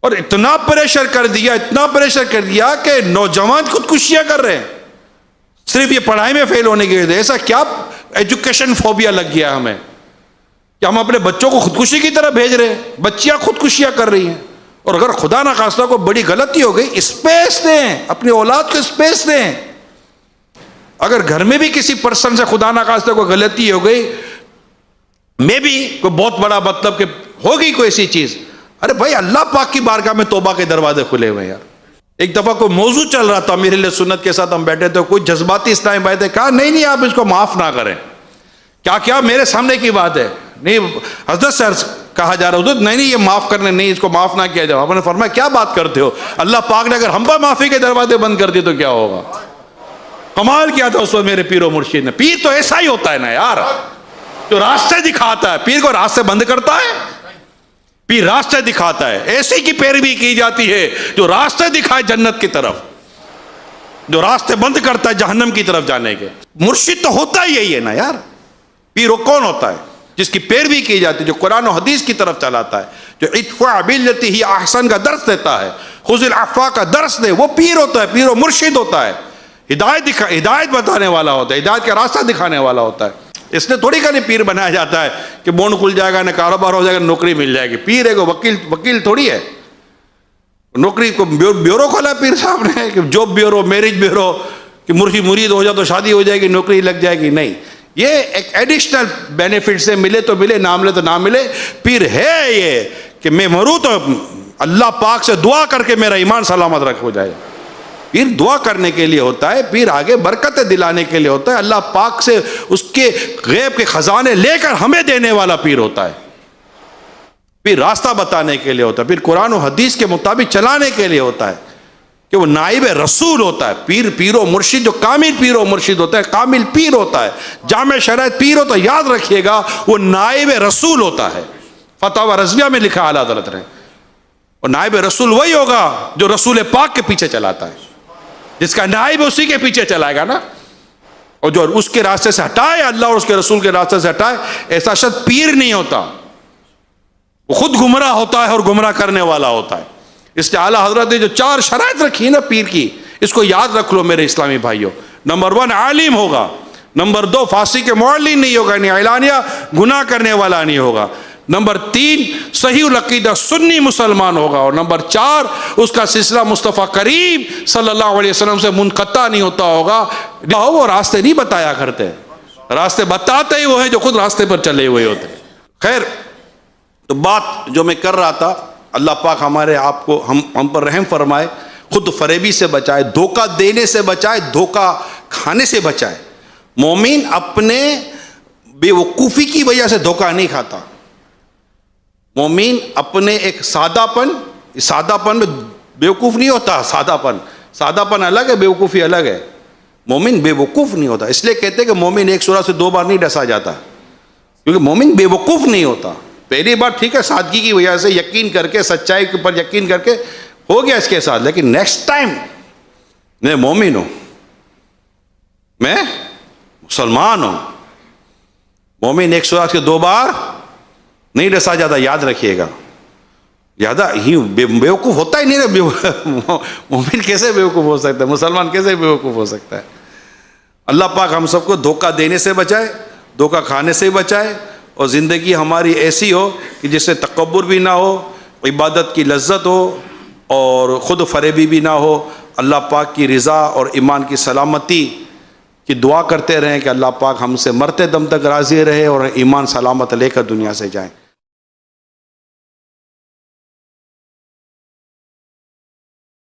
اور اتنا پریشر کر دیا، اتنا پریشر کر دیا کہ نوجوان خودکشیاں کر رہے ہیں صرف یہ پڑھائی میں فیل ہونے کی وجہ سے۔ ایسا کیا ایجوکیشن فوبیا لگ گیا ہمیں کہ ہم اپنے بچوں کو خودکشی کی طرف بھیج رہے ہیں، بچیاں خودکشیاں کر رہی ہیں۔ اور اگر خدا نخواستہ کو بڑی غلطی ہو گئی، اسپیس دیں، اپنی اولاد کو اسپیس دیں۔ اگر گھر میں بھی کسی پرسن سے خدا نخواستہ کوئی غلطی ہو گئی، میں بھی کوئی بہت بڑا مطلب کہ ہوگی کوئی ایسی چیز، ارے بھائی اللہ پاک کی بارگاہ میں توبہ کے دروازے کھلے ہوئے ہیں یار۔ ایک دفعہ کوئی موضوع چل رہا تھا، میرے لیے سنت کے ساتھ ہم بیٹھے تھے، کوئی جذباتی اسلامی بھائی تھے، کہا نہیں آپ اس کو معاف نہ کریں۔ کیا میرے سامنے کی بات ہے، نہیں حضرت سر کہا جا رہا حضرت نہیں یہ معاف کرنے نہیں، اس کو معاف نہ کیا جائے۔ آپ نے فرمایا کیا بات کرتے ہو، اللہ پاک نے اگر ہم پر معافی کے دروازے بند کر دیے تو کیا ہوگا؟ کمال کیا تھا اس وقت میرے پیر و مرشد نے۔ پیر تو ایسا ہی ہوتا ہے نا یار، جو راستے دکھاتا ہے۔ پیر کو راستے بند کرتا ہے؟ پیر راستے دکھاتا ہے، ایسی کی پیروی کی جاتی ہے جو راستے دکھائے جنت کی طرف، جو راستے بند کرتا ہے جہنم کی طرف جانے کے۔ مرشد تو ہوتا ہی یہی ہے نا یار۔ پیر وہ کون ہوتا ہے؟ جس کی پیروی کی جاتی ہے، جو قرآن و حدیث کی طرف چلاتا ہے، جو ادفع باللتی ہی احسن کا درس دیتا ہے، خذ العفو کا درس دے، وہ پیر ہوتا ہے، پیر و مرشد ہوتا ہے۔ ہدایت بتانے والا ہوتا ہے، ہدایت کا راستہ دکھانے والا ہوتا ہے۔ اس نے تھوڑی کہیں پیر بنایا جاتا ہے کہ بونڈ کھل جائے گا، نہ کاروبار ہو جائے گا، نوکری مل جائے گی۔ پیر ہے کو وکیل تھوڑی ہے، نوکری کو بیورو کھولا پیر صاحب نے کہ جاب بیورو، میرج بیورو، کہ مرید ہو جائے تو شادی ہو جائے گی، نوکری لگ جائے گی، نہیں۔ یہ ایک ایڈیشنل بینیفٹ سے ملے تو ملے، نہ ملے تو نہ ملے۔ پیر ہے یہ کہ میں مروں تو اللہ پاک سے دعا کر کے میرا ایمان سلامت رکھ ہو جائے۔ پیر دعا کرنے کے لیے ہوتا ہے، پیر آگے برکتیں دلانے کے لیے ہوتا ہے، اللہ پاک سے اس کے غیب کے خزانے لے کر ہمیں دینے والا پیر ہوتا ہے۔ پیر راستہ بتانے کے لیے ہوتا ہے، پیر قرآن و حدیث کے مطابق چلانے کے لیے ہوتا ہے، کہ وہ نائب رسول ہوتا ہے۔ پیر و مرشد جو کامل پیر و مرشد ہوتا ہے، کامل پیر ہوتا ہے، جامع شرائط پیر ہوتا ہے، یاد رکھیے گا وہ نائب رسول ہوتا ہے۔ فتاوی رضویہ میں لکھا اعلیٰ حضرت نے، اور نائب رسول وہی ہوگا جو رسول پاک کے پیچھے چلاتا ہے، جس کا نائب اسی کے پیچھے چلائے گا نا، اور جو اس کے راستے سے ہٹائے، اللہ اور اس کے رسول کے راستے سے ہٹائے، ایسا شخص پیر نہیں ہوتا، وہ خود گمراہ ہوتا ہے اور گمراہ کرنے والا ہوتا ہے۔ اس لیے اعلیٰ حضرت نے جو 4 شرائط رکھی نا پیر کی، اس کو یاد رکھ لو میرے اسلامی بھائیوں۔ نمبر 1 عالم ہوگا، نمبر 2 فاسق معلن نہیں ہوگا، یعنی اعلانیہ گناہ کرنے والا نہیں ہوگا، نمبر 3 صحیح العقیدہ سنی مسلمان ہوگا، اور نمبر 4 اس کا سلسلہ مصطفیٰ کریم صلی اللہ علیہ وسلم سے منقطع نہیں ہوتا ہوگا۔ وہ راستے نہیں بتایا کرتے، راستے بتاتے ہی وہ ہیں جو خود راستے پر چلے ہوئے ہوتے ہیں۔ خیر، تو بات جو میں کر رہا تھا، اللہ پاک ہمارے آپ کو ہم پر رحم فرمائے، خود فریبی سے بچائے، دھوکہ دینے سے بچائے، دھوکہ کھانے سے بچائے۔ مومن اپنے بے وقوفی کی وجہ سے دھوکہ نہیں کھاتا۔ مومن اپنے ایک سادہ پن میں بے وقوف نہیں ہوتا۔ سادہ پن الگ ہے، بے وقوفی الگ ہے۔ مومن بے وقوف نہیں ہوتا، اس لیے کہتے ہیں کہ مومن ایک سورہ سے 2 بار نہیں ڈسا جاتا، کیونکہ مومن بے وقوف نہیں ہوتا۔ پہلی بار ٹھیک ہے، سادگی کی وجہ سے یقین کر کے، سچائی کے اوپر یقین کر کے ہو گیا اس کے ساتھ، لیکن نیکسٹ ٹائم میں مومن ہوں، میں مسلمان ہوں۔ مومن ایک سورہ سے 2 بار نہیں ڈسا جاتا، یاد رکھیے گا۔ زیادہ ہی بے وقوف ہوتا ہی نہیں رہا۔ مومن کیسے بے وقوف ہو سکتا ہے؟ مسلمان کیسے بے وقوف ہو سکتا ہے؟ اللہ پاک ہم سب کو دھوکہ دینے سے بچائے، دھوکہ کھانے سے بچائے، اور زندگی ہماری ایسی ہو کہ جس سے تکبر بھی نہ ہو، عبادت کی لذت ہو، اور خود فریبی بھی نہ ہو۔ اللہ پاک کی رضا اور ایمان کی سلامتی کی دعا کرتے رہیں کہ اللہ پاک ہم سے مرتے دم تک راضی رہے اور ایمان سلامت لے کر دنیا سے جائیں۔